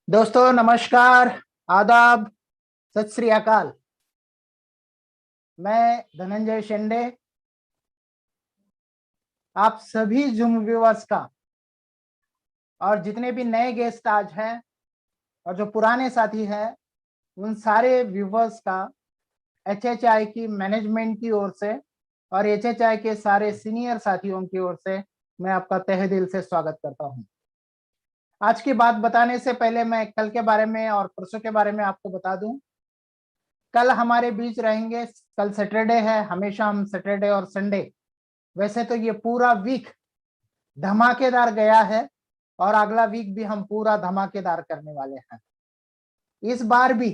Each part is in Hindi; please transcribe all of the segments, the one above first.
दोस्तों नमस्कार, आदाब, सत श्री अकाल। मैं धनंजय शेंडे आप सभी जूम व्यूअर्स का और जितने भी नए गेस्ट आज हैं और जो पुराने साथी हैं उन सारे व्यूअर्स का एचएचआई की मैनेजमेंट की ओर से और एचएचआई के सारे सीनियर साथियों की ओर से मैं आपका तहे दिल से स्वागत करता हूं। आज की बात बताने से पहले मैं कल के बारे में और परसों के बारे में आपको बता दूं। कल हमारे बीच रहेंगे, कल सैटरडे है, हमेशा हम सैटरडे और संडे, वैसे तो ये पूरा वीक धमाकेदार गया है और अगला वीक भी हम पूरा धमाकेदार करने वाले हैं। इस बार भी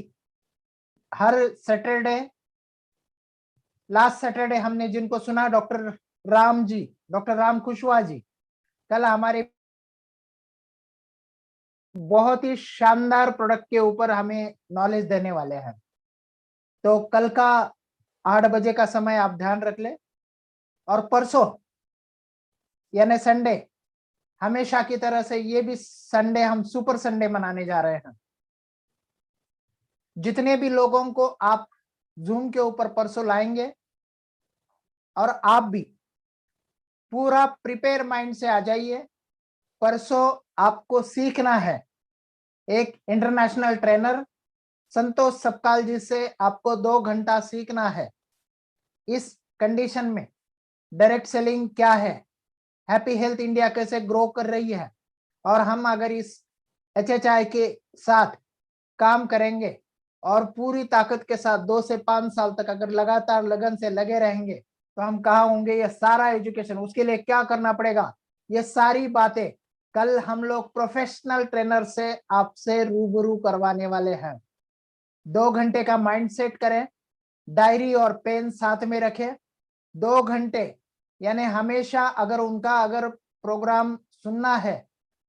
हर सैटरडे, लास्ट सैटरडे हमने जिनको सुना डॉक्टर राम जी, डॉक्टर राम कुशवाहा जी, कल हमारे बहुत ही शानदार प्रोडक्ट के ऊपर हमें नॉलेज देने वाले हैं। तो कल का 8 बजे का समय आप ध्यान रख ले। और परसों यानी संडे, हमेशा की तरह से ये भी संडे हम सुपर संडे मनाने जा रहे हैं। जितने भी लोगों को आप जूम के ऊपर परसों लाएंगे और आप भी पूरा प्रिपेयर माइंड से आ जाइए। परसों आपको सीखना है, एक इंटरनेशनल ट्रेनर संतोष सपकाल जी से आपको 2 घंटा सीखना है। इस कंडीशन में डायरेक्ट सेलिंग क्या है, हैप्पी हेल्थ इंडिया कैसे ग्रो कर रही है, और हम अगर इस एचएचआई के साथ काम करेंगे और पूरी ताकत के साथ 2 से 5 साल तक अगर लगातार लगन से लगे रहेंगे तो हम कहाँ होंगे। ये सारा एजुकेशन, उसके लिए क्या करना पड़ेगा, ये सारी बातें कल हम लोग प्रोफेशनल ट्रेनर से आपसे रूबरू करवाने वाले हैं। 2 घंटे का माइंड सेट करें, डायरी और पेन साथ में रखें। 2 घंटे यानी हमेशा अगर उनका प्रोग्राम सुनना है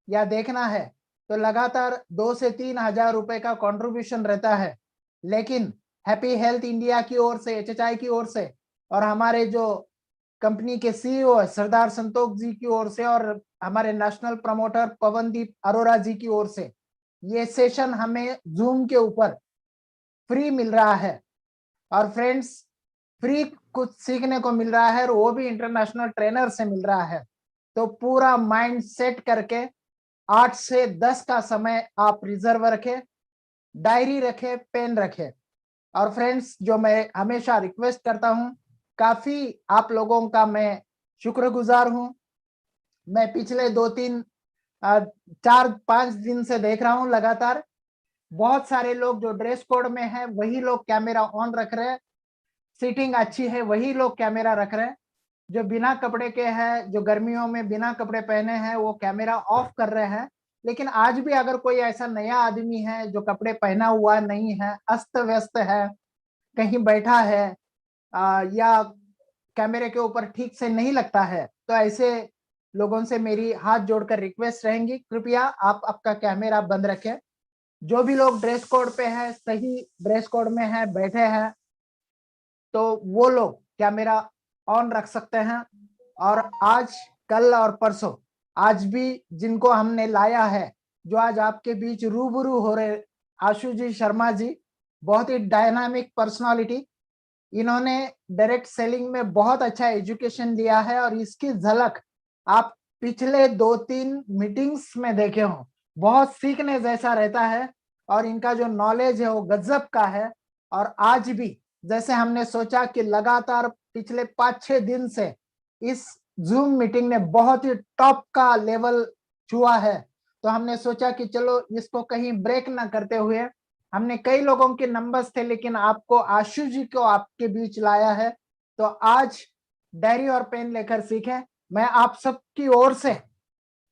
या देखना है तो लगातार 2 से 3 हजार रुपए का कंट्रीब्यूशन रहता है। लेकिन हैप्पी हेल्थ इंडिया की ओर से, एचएचआई की ओर से और हमारे जो कंपनी के सीईओ सरदार संतोष जी की ओर से और हमारे नेशनल प्रमोटर पवनदीप अरोरा जी की ओर से ये सेशन हमें जूम के ऊपर फ्री मिल रहा है। और फ्रेंड्स, फ्री कुछ सीखने को मिल रहा है और वो भी इंटरनेशनल ट्रेनर से मिल रहा है। तो पूरा माइंड सेट करके 8 से 10 का समय आप रिजर्व रखें, डायरी रखें, पेन रखें। और फ्रेंड्स, जो मैं हमेशा रिक्वेस्ट करता हूं, काफी आप लोगों का मैं शुक्रगुजार हूं। मैं पिछले 2-3 4-5 दिन से देख रहा हूं लगातार बहुत सारे लोग जो ड्रेस कोड में है वही लोग कैमरा ऑन रख रहे हैं, सीटिंग अच्छी है वही लोग कैमरा रख रहे हैं। जो बिना कपड़े के हैं, जो गर्मियों में बिना कपड़े पहने हैं, वो कैमरा ऑफ कर रहे हैं। लेकिन आज भी अगर कोई ऐसा नया आदमी है जो कपड़े पहना हुआ नहीं है, अस्त व्यस्त है, कहीं बैठा है या कैमरे के ऊपर ठीक से नहीं लगता है, तो ऐसे लोगों से मेरी हाथ जोड़कर रिक्वेस्ट रहेंगी, कृपया आप आपका कैमरा बंद रखें। जो भी लोग ड्रेस कोड पे है, सही ड्रेस कोड में है, बैठे हैं, तो वो लोग कैमरा ऑन रख सकते हैं। और आज, कल और परसों, आज भी जिनको हमने लाया है, जो आज आपके बीच रूबरू हो रहे, आशु जी शर्मा जी, बहुत ही डायनामिक पर्सनालिटी, इन्होंने डायरेक्ट सेलिंग में बहुत अच्छा एजुकेशन दिया है और इसकी झलक आप पिछले 2-3 मीटिंग्स में देखे हो। बहुत सीखने जैसा रहता है और इनका जो नॉलेज है वो गजब का है। और आज भी जैसे हमने सोचा कि लगातार पिछले 5-6 दिन से इस जूम मीटिंग ने बहुत ही टॉप का लेवल छुआ है, तो हमने सोचा कि चलो इसको कहीं ब्रेक ना करते हुए, हमने कई लोगों के नंबर्स थे लेकिन आपको, आशु जी को आपके बीच लाया है। तो आज डायरी और पेन लेकर सीखें। मैं आप सबकी ओर से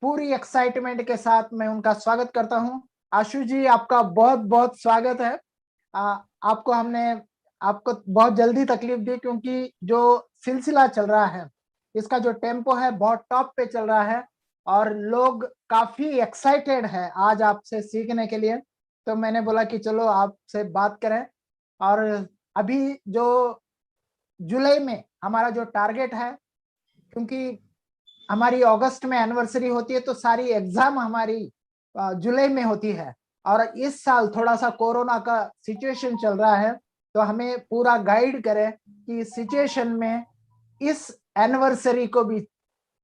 पूरी एक्साइटमेंट के साथ मैं उनका स्वागत करता हूं। आशु जी, आपका बहुत बहुत स्वागत है। आपको हमने, आपको बहुत जल्दी तकलीफ दी क्योंकि जो सिलसिला चल रहा है, इसका जो टेम्पो है बहुत टॉप पे चल रहा है और लोग काफी एक्साइटेड है आज आपसे सीखने के लिए। तो मैंने बोला कि चलो आपसे बात करें। और अभी जो जुलाई में हमारा जो टारगेट है, क्योंकि हमारी अगस्त में एनिवर्सरी होती है तो सारी एग्जाम हमारी जुलाई में होती है, और इस साल थोड़ा सा कोरोना का सिचुएशन चल रहा है, तो हमें पूरा गाइड करें कि इस सिचुएशन में इस एनिवर्सरी को भी,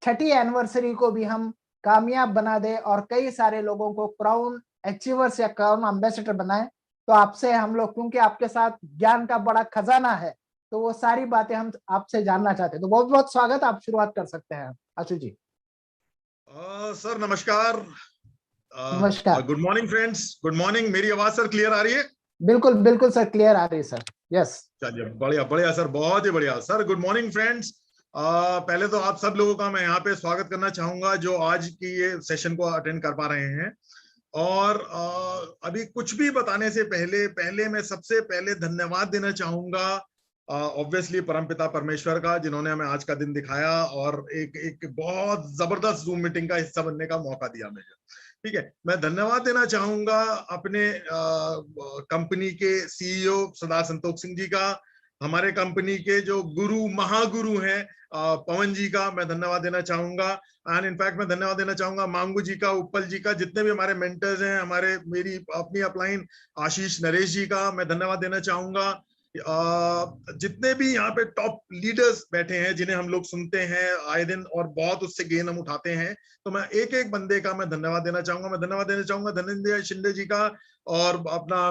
6ठी एनिवर्सरी को भी हम कामयाब बना दे और कई सारे लोगों को क्राउन अचीवर्स या क्राउन एम्बेसडर बनाए। तो आपसे हम लोग, क्योंकि आपके साथ ज्ञान का बड़ा खजाना है, तो वो सारी बातें हम आपसे जानना चाहते हैं। तो बहुत बहुत स्वागत, आप शुरुआत कर सकते हैं आशु जी। सर नमस्कार। नमस्कार। Good morning friends, good morning. मेरी आवाज सर क्लियर आ रही है? बिल्कुल बिल्कुल सर, क्लियर आ रही है सर। यस, चलिए बढ़िया बढ़िया सर, बहुत ही बढ़िया सर। Good morning friends. पहले तो आप सब लोगों का मैं यहाँ पे स्वागत करना चाहूंगा जो आज की ये सेशन को अटेंड कर पा रहे हैं। और अभी कुछ भी बताने से पहले पहले मैं सबसे पहले धन्यवाद देना चाहूंगा ऑब्वियसली परमपिता परमेश्वर का, जिन्होंने हमें आज का दिन दिखाया और एक बहुत जबरदस्त जूम मीटिंग का हिस्सा बनने का मौका दिया मुझे। ठीक है, मैं धन्यवाद देना चाहूंगा अपने कंपनी के सीईओ सरदार संतोष सिंह जी का, हमारे कंपनी के जो गुरु महागुरु हैं पवन जी का मैं धन्यवाद देना चाहूंगा। एंड इनफैक्ट मैं धन्यवाद देना चाहूंगा मांगू जी का, उपल जी का, जितने भी हमारे मेंटर्स हैं, हमारे मेरी अपनी अपलाइन आशीष नरेश जी का मैं धन्यवाद देना चाहूंगा। जितने भी यहाँ पे टॉप लीडर्स बैठे हैं जिन्हें हम लोग सुनते हैं आए दिन और बहुत उससे गेन हम उठाते हैं, तो मैं एक एक बंदे का मैं धन्यवाद देना चाहूंगा। मैं धन्यवाद देना चाहूंगा धनंजय शिंदे जी का और अपना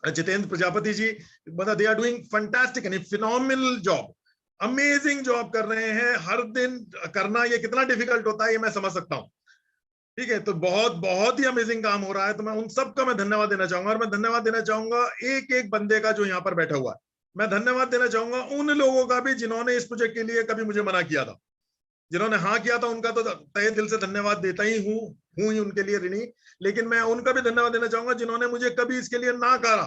जितेंद्र प्रजापति जी। मतलब they are doing fantastic and phenomenal job, amazing job कर रहे हैं। हर दिन करना ये कितना डिफिकल्ट होता है ये मैं समझ सकता हूँ। ठीक है, तो बहुत बहुत ही अमेजिंग काम हो रहा है, तो मैं उन सब का मैं धन्यवाद देना चाहूंगा। और मैं धन्यवाद देना चाहूंगा एक एक बंदे का जो यहाँ पर बैठा हुआ है। मैं धन्यवाद देना चाहूंगा उन लोगों का भी जिन्होंने इस प्रोजेक्ट के लिए कभी मुझे मना किया था। जिन्होंने हाँ किया था उनका तो तहे दिल से धन्यवाद देता ही हूं ही उनके लिए ऋणी। लेकिन मैं उनका भी धन्यवाद देना चाहूंगा जिन्होंने मुझे कभी इसके लिए ना करा,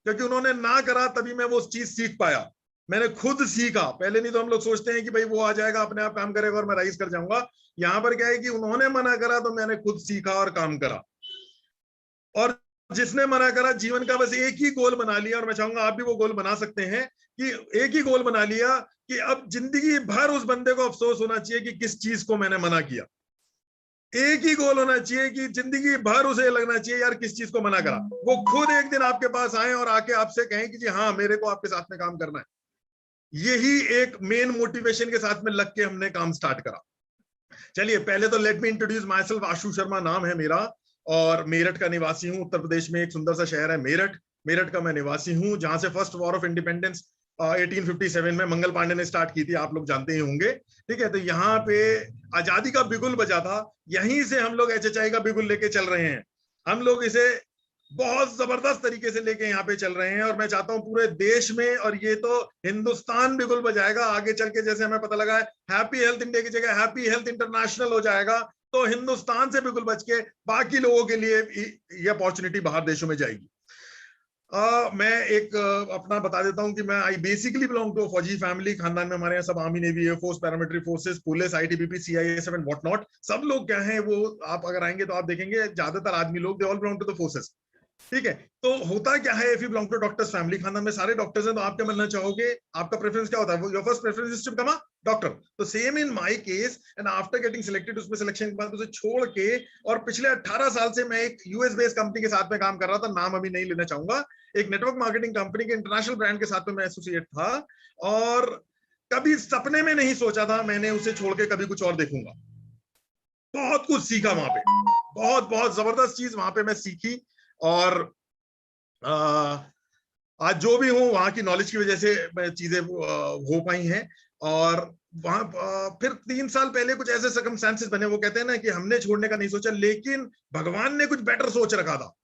क्योंकि उन्होंने ना करा तभी मैं वो चीज सीख पाया। मैंने खुद सीखा। पहले नहीं तो हम लोग सोचते हैं कि भाई वो आ जाएगा अपने आप काम करेगा और मैं राइज कर जाऊंगा। यहाँ पर क्या है कि उन्होंने मना करा तो मैंने खुद सीखा और काम करा। और जिसने मना करा जीवन का बस एक ही गोल बना लिया, और मैं चाहूंगा आप भी वो गोल बना सकते हैं कि एक ही गोल बना लिया कि अब जिंदगी भर उस बंदे को अफसोस होना चाहिए कि किस चीज को मैंने मना किया। एक ही गोल होना चाहिए कि जिंदगी भर उसे लगना चाहिए यार किस चीज को मना करा। वो खुद एक दिन आपके पास आए और आके आपसे कहें कि जी हाँ मेरे को आपके साथ में काम करना है। यही एक मेन मोटिवेशन के साथ में लग के हमने काम स्टार्ट करा। चलिए पहले तो let me introduce myself. Ashu Sharma नाम है मेरा और मेरठ का निवासी हूं। उत्तर प्रदेश में एक सुंदर सा शहर है मेरठ, मेरठ का मैं निवासी हूं, जहां से फर्स्ट वॉर ऑफ इंडिपेंडेंस 1857 में मंगल पांडे ने स्टार्ट की थी, आप लोग जानते ही होंगे। ठीक है, तो यहाँ पे आजादी का बिगुल बजा था, यहीं से हम लोग HHI का बिगुल लेके चल रहे हैं। हम लोग इसे बहुत जबरदस्त तरीके से लेके यहाँ पे चल रहे हैं और मैं चाहता हूँ पूरे देश में, और ये तो हिंदुस्तान बिगुल बजाएगा आगे चल के। जैसे हमें पता लगा है हैप्पी हेल्थ इंडिया की जगह हैप्पी हेल्थ इंटरनेशनल हो जाएगा, तो हिंदुस्तान से बिगुल बज के बाकी लोगों के लिए ये अपॉर्चुनिटी बाहर देशों में जाएगी। मैं एक अपना बता देता हूं कि मैं आई बेसिकली बिलोंग टू फौजी फैमिली। खानदान में हमारे यहाँ सब army, navy, air force, paramilitary forces, police, ITBP, CISF and what not, सब लोग क्या है वो आप अगर आएंगे तो आप देखेंगे ज्यादातर आदमी लोग they all belong to the forces. ठीक है, तो होता क्या है, if you belong to doctors family, खानदान में सारे डॉक्टर्स हैं, तो आप क्या बनना चाहोगे, आपका प्रेफरेंस क्या होता है? Your first preference is to become a doctor. तो same in my case, and after getting selected, उसमें सिलेक्शन के बाद उसे छोड़ के, और पिछले 18 साल से मैं एक US बेस्ड कंपनी के साथ में काम कर रहा था, नाम अभी नहीं लेना चाहूंगा, एक नेटवर्क मार्केटिंग कंपनी के इंटरनेशनल ब्रांड के साथ में मैं एसोसिएट था। और कभी सपने में नहीं सोचा था मैंने उसे छोड़ के कभी कुछ और देखूंगा। बहुत कुछ सीखा वहां पे, बहुत बहुत जबरदस्त चीज वहां पे मैं सीखी। और आज जो भी हूँ वहां की नॉलेज की वजह से चीजें हो पाई हैं। और वहां फिर 3 साल पहले कुछ ऐसे सर्कमस्टेंसेस बने, वो कहते हैं ना कि हमने छोड़ने का नहीं सोचा, लेकिन भगवान ने कुछ बेटर सोच रखा था।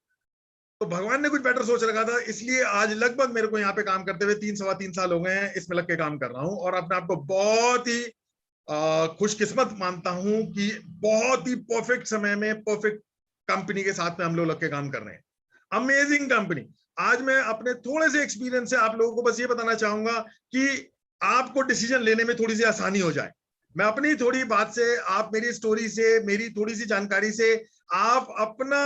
तो भगवान ने कुछ बेटर सोच रखा था, इसलिए आज लगभग मेरे को यहाँ पे काम करते हुए 3 सवा 3 साल हो गए हैं, इसमें लग के काम कर रहा हूँ। और अपने आप को बहुत ही खुशकिस्मत मानता हूं कि बहुत ही परफेक्ट समय में परफेक्ट कंपनी के साथ में हम लोग लग के काम कर रहे हैं। Amazing company. आज मैं अपने थोड़े से एक्सपीरियंस से आप लोगों को बस ये बताना चाहूंगा कि आपको डिसीजन लेने में थोड़ी सी आसानी हो जाए। मैं अपनी थोड़ी बात से, आप मेरी स्टोरी से, मेरी थोड़ी सी जानकारी से आप अपना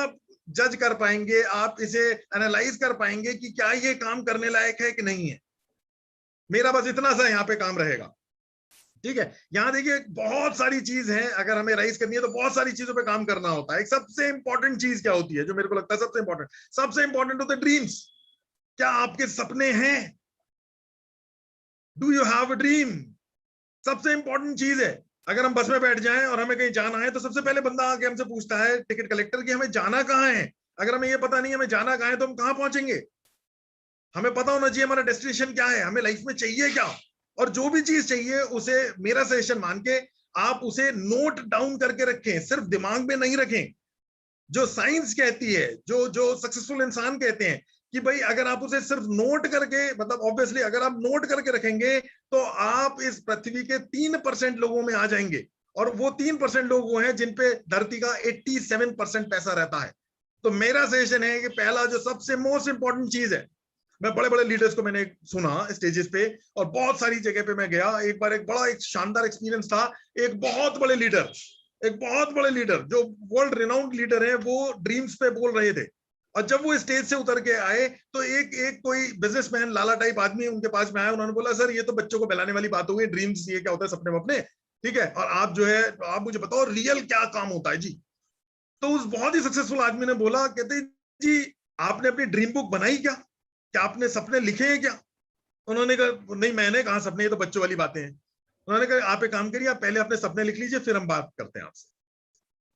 जज कर पाएंगे, आप इसे एनालाइज कर पाएंगे कि क्या ये काम करने लायक है कि नहीं है। मेरा बस इतना सा यहाँ पे काम रहेगा। ठीक है, यहाँ देखिए बहुत सारी चीज है, अगर हमें राइज करनी है तो बहुत सारी चीजों पे काम करना होता है। एक सबसे इंपॉर्टेंट चीज क्या होती है, जो मेरे को लगता है सबसे इंपॉर्टेंट होता है ड्रीम्स। क्या आपके सपने हैं? Do you have a dream? सबसे इंपॉर्टेंट चीज है। अगर हम बस में बैठ जाएं और हमें कहीं जाना है तो सबसे पहले बंदा आके हमसे पूछता है, टिकट कलेक्टर, कि हमें जाना कहाँ है। अगर हमें ये पता नहीं है हमें जाना कहाँ है तो हम कहाँ पहुंचेंगे? हमें पता होना चाहिए हमारा डेस्टिनेशन क्या है, हमें लाइफ में चाहिए क्या। और जो भी चीज चाहिए उसे मेरा सजेशन मान के आप उसे नोट डाउन करके रखें, सिर्फ दिमाग में नहीं रखें। जो साइंस कहती है, जो जो सक्सेसफुल इंसान कहते हैं कि भाई अगर आप उसे सिर्फ नोट करके, मतलब ऑब्वियसली अगर आप नोट करके रखेंगे तो आप इस पृथ्वी के 3% लोगों में आ जाएंगे। और वो 3% लोग वो हैं जिन पे धरती का 87% पैसा रहता है। तो मेरा सजेशन है कि पहला जो सबसे मोस्ट इंपॉर्टेंट चीज है, मैं बड़े बड़े लीडर्स को मैंने सुना स्टेजेस पे और बहुत सारी जगह पे मैं गया, एक बार एक शानदार एक्सपीरियंस था। एक बहुत बड़े लीडर जो वर्ल्ड रिनाउंड लीडर है, वो ड्रीम्स पे बोल रहे थे। और जब वो स्टेज से उतर के आए तो एक कोई बिजनेसमैन लाला टाइप आदमी उनके पास में आया। उन्होंने बोला, सर ये तो बच्चों को बहलाने वाली बात हो गई, ड्रीम्स ये क्या होता है, सपने वपने, ठीक है, और आप जो है आप मुझे बताओ रियल क्या काम होता है जी। तो उस बहुत ही सक्सेसफुल आदमी ने बोला, कहते जी आपने अपनी ड्रीम बुक बनाई क्या? क्या आपने सपने लिखे हैं क्या? उन्होंने कहा नहीं, मैंने कहा सपने, ये तो बच्चों वाली बातें हैं। उन्होंने कहा आप एक काम करिए, आप पहले अपने सपने लिख लीजिए, फिर हम बात करते हैं आपसे।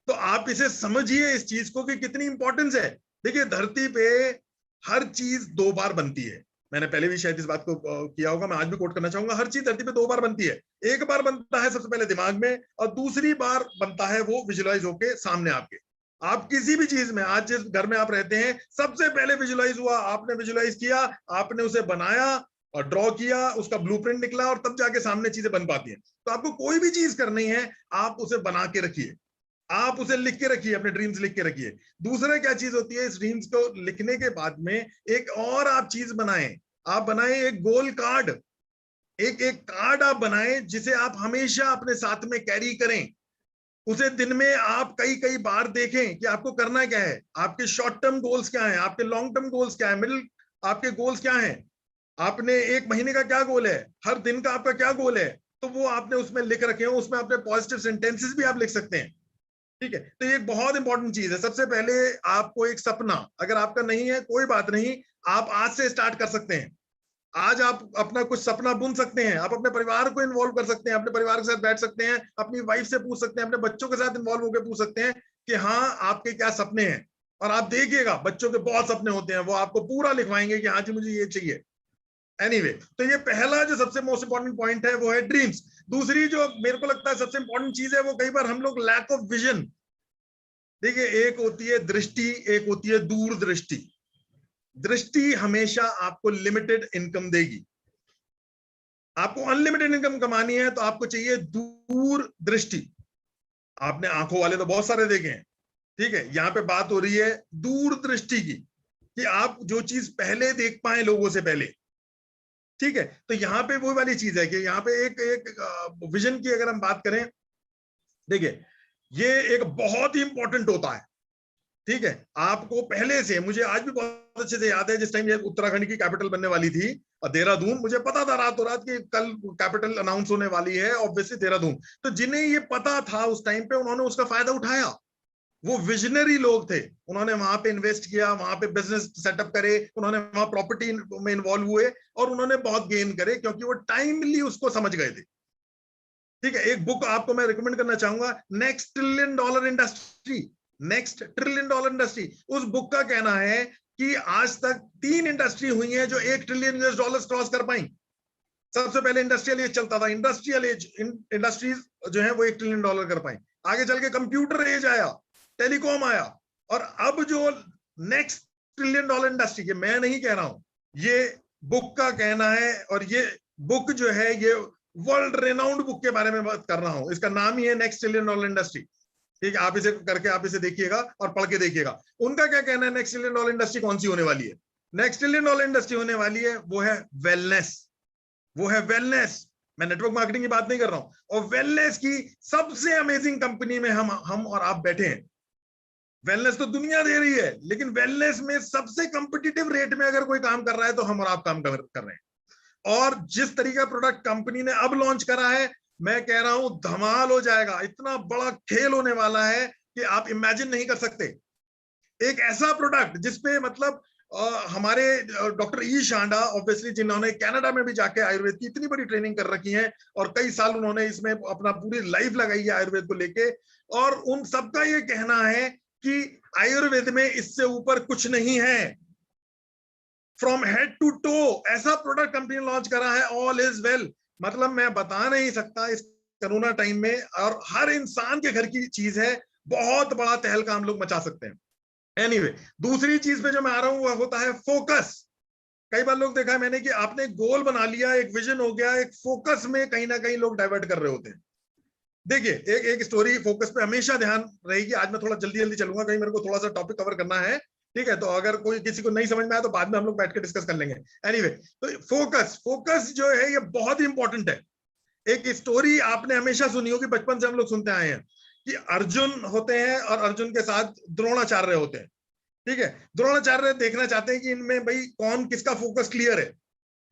तो आप इसे समझिए इस चीज को कि कितनी इंपॉर्टेंस है। देखिए धरती पे हर चीज 2 बार बनती है। मैंने पहले भी शायद इस बात को किया होगा, मैं आज भी कोट करना चाहूंगा। हर चीज धरती पे 2 बार बनती है। एक बार बनता है सबसे पहले दिमाग में, और दूसरी बार बनता है वो विजुअलाइज होके सामने आपके। आप किसी भी चीज में, आज जिस घर में आप रहते हैं, सबसे पहले विजुअलाइज हुआ, आपने विजुअलाइज किया, आपने उसे बनाया और ड्रॉ किया, उसका ब्लूप्रिंट निकला, और तब जाके सामने चीजें बन पाती हैं। तो आपको कोई भी चीज करनी है, आप उसे बना के रखिए, आप उसे लिख के रखिए, अपने ड्रीम्स लिख के रखिए। दूसरा क्या चीज होती है, इस ड्रीम्स को लिखने के बाद में एक और आप चीज बनाएं। आप बनाएं एक गोल कार्ड, एक एक कार्ड आप बनाएं जिसे आप हमेशा अपने साथ में कैरी करें। उसे दिन में आप कई कई बार देखें कि आपको करना क्या है, आपके शॉर्ट टर्म गोल्स क्या है, आपके लॉन्ग टर्म गोल्स क्या है, मिडिल आपके गोल्स क्या हैं, आपने 1 महीने का क्या गोल है, हर दिन का आपका क्या गोल है। तो वो आपने उसमें लिख रखे हो, उसमें अपने पॉजिटिव सेंटेंसेस भी आप लिख सकते हैं। ठीक है, तो ये एक बहुत इंपॉर्टेंट चीज है। सबसे पहले आपको एक सपना, अगर आपका नहीं है कोई बात नहीं, आप आज से स्टार्ट कर सकते हैं। आज आप अपना कुछ सपना बुन सकते हैं, आप अपने परिवार को इन्वॉल्व कर सकते हैं, अपने परिवार के साथ बैठ सकते हैं, अपनी वाइफ से पूछ सकते हैं, अपने बच्चों के साथ इन्वॉल्व होकर पूछ सकते हैं कि हाँ आपके क्या सपने हैं। और आप देखिएगा बच्चों के बहुत सपने होते हैं, वो आपको पूरा लिखवाएंगे कि हाँ जी मुझे ये चाहिए। एनीवे, तो ये पहला जो सबसे मोस्ट इंपॉर्टेंट पॉइंट है वो है ड्रीम्स। दूसरी जो मेरे को लगता है सबसे इंपॉर्टेंट चीज है, वो कई बार हम लोग लैक ऑफ विजन। देखिए एक होती है दृष्टि, एक होती है दूरदृष्टि। दृष्टि हमेशा आपको लिमिटेड इनकम देगी। आपको अनलिमिटेड इनकम कमानी है तो आपको चाहिए दूर दृष्टि। आपने आंखों वाले तो बहुत सारे देखे हैं, ठीक है, यहां पे बात हो रही है दूरदृष्टि की, कि आप जो चीज पहले देख पाए लोगों से पहले। ठीक है, तो यहाँ पे वो वाली चीज है कि यहाँ पे एक विजन की अगर हम बात करें, देखिए ये एक बहुत ही इंपॉर्टेंट होता है। ठीक है, आपको पहले से, मुझे आज भी बहुत अच्छे से याद है जिस टाइम ये उत्तराखंड की कैपिटल बनने वाली थी देहरादून, मुझे पता था रातों रात कि कल कैपिटल अनाउंस होने वाली है, ऑब्वियसली देहरादून। तो जिन्हें ये पता था उस टाइम पे, उन्होंने उसका फायदा उठाया। वो विजनरी लोग थे, उन्होंने वहां पे इन्वेस्ट किया, वहां पे बिजनेस सेटअप करे, उन्होंने वहां प्रॉपर्टी में इन्वॉल्व हुए और उन्होंने बहुत गेन करे, क्योंकि वो टाइमली उसको समझ गए थे। ठीक है, एक बुक आपको मैं रिकमेंड करना चाहूंगा, next trillion dollar industry. Next trillion dollar industry, उस बुक का कहना है कि आज तक 3 इंडस्ट्री हुई हैं जो $1 ट्रिलियन क्रॉस कर पाई। सबसे पहले इंडस्ट्रियल एज चलता था, इंडस्ट्रियल एज इंडस्ट्रीज जो है वो $1 ट्रिलियन कर पाई। आगे चल के कंप्यूटर एज आया, टेलीकॉम आया, और अब जो नेक्स्ट $1 ट्रिलियन इंडस्ट्री, ये मैं नहीं कह रहा हूं, ये बुक का कहना है। और ये बुक जो है ये वर्ल्ड रेनाउंड बुक के बारे में बात कर रहा हूं, इसका नाम ही है नेक्स्ट $1 ट्रिलियन इंडस्ट्री। ठीक है, आप इसे करके आप इसे देखिएगा और पढ़ के देखिएगा। उनका क्या कहना है, नेक्स्ट $1 ट्रिलियन इंडस्ट्री कौन सी होने वाली है? नेक्स्ट $1 ट्रिलियन इंडस्ट्री होने वाली है वो है वेलनेस। वो है वेलनेस। मैं नेटवर्क मार्केटिंग की बात नहीं कर रहा हूं। और वेलनेस की सबसे अमेजिंग कंपनी में हम और आप बैठे हैं। वेलनेस तो दुनिया दे रही है, लेकिन वेलनेस में सबसे कंपिटिटिव रेट में अगर कोई काम कर रहा है तो हम और आप काम कर रहे हैं। और जिस तरीके का प्रोडक्ट कंपनी ने अब लॉन्च करा है, मैं कह रहा हूं धमाल हो जाएगा, इतना बड़ा खेल होने वाला है कि आप इमेजिन नहीं कर सकते। एक ऐसा प्रोडक्ट जिसपे मतलब हमारे डॉक्टर ई शांडा ऑब्वियसली, जिन्होंने कनाडा में भी जाके आयुर्वेद की इतनी बड़ी ट्रेनिंग कर रखी है और कई साल उन्होंने इसमें अपना पूरी लाइफ लगाई है आयुर्वेद को लेके, और उन सबका ये कहना है कि आयुर्वेद में इससे ऊपर कुछ नहीं है। फ्रॉम हेड टू टो ऐसा प्रोडक्ट कंपनी ने लॉन्च करा है, ऑल इज वेल। मतलब मैं बता नहीं सकता इस कोरोना टाइम में, और हर इंसान के घर की चीज है, बहुत बड़ा तहलका हम लोग मचा सकते हैं। एनीवे, दूसरी चीज पे जो मैं आ रहा हूं वह होता है फोकस। कई बार लोग देखा है मैंने कि आपने गोल बना लिया, एक विजन हो गया, एक फोकस में कहीं ना कहीं लोग डाइवर्ट कर रहे होते हैं। देखिए, एक स्टोरी फोकस पे हमेशा ध्यान रहेगी। आज मैं थोड़ा जल्दी जल्दी चलूंगा, कहीं मेरे को थोड़ा सा टॉपिक कवर करना है, ठीक है? तो अगर कोई किसी को नहीं समझ में आया तो बाद में हम लोग बैठ के डिस्कस कर लेंगे। एनीवे, तो फोकस जो है ये बहुत ही इंपॉर्टेंट है। एक स्टोरी आपने हमेशा सुनी होगी, बचपन से हम लोग सुनते आए हैं कि अर्जुन होते हैं और अर्जुन के साथ द्रोणाचार्य होते हैं, ठीक है? द्रोणाचार्य देखना चाहते हैं कि इनमें भाई कौन किसका फोकस क्लियर है,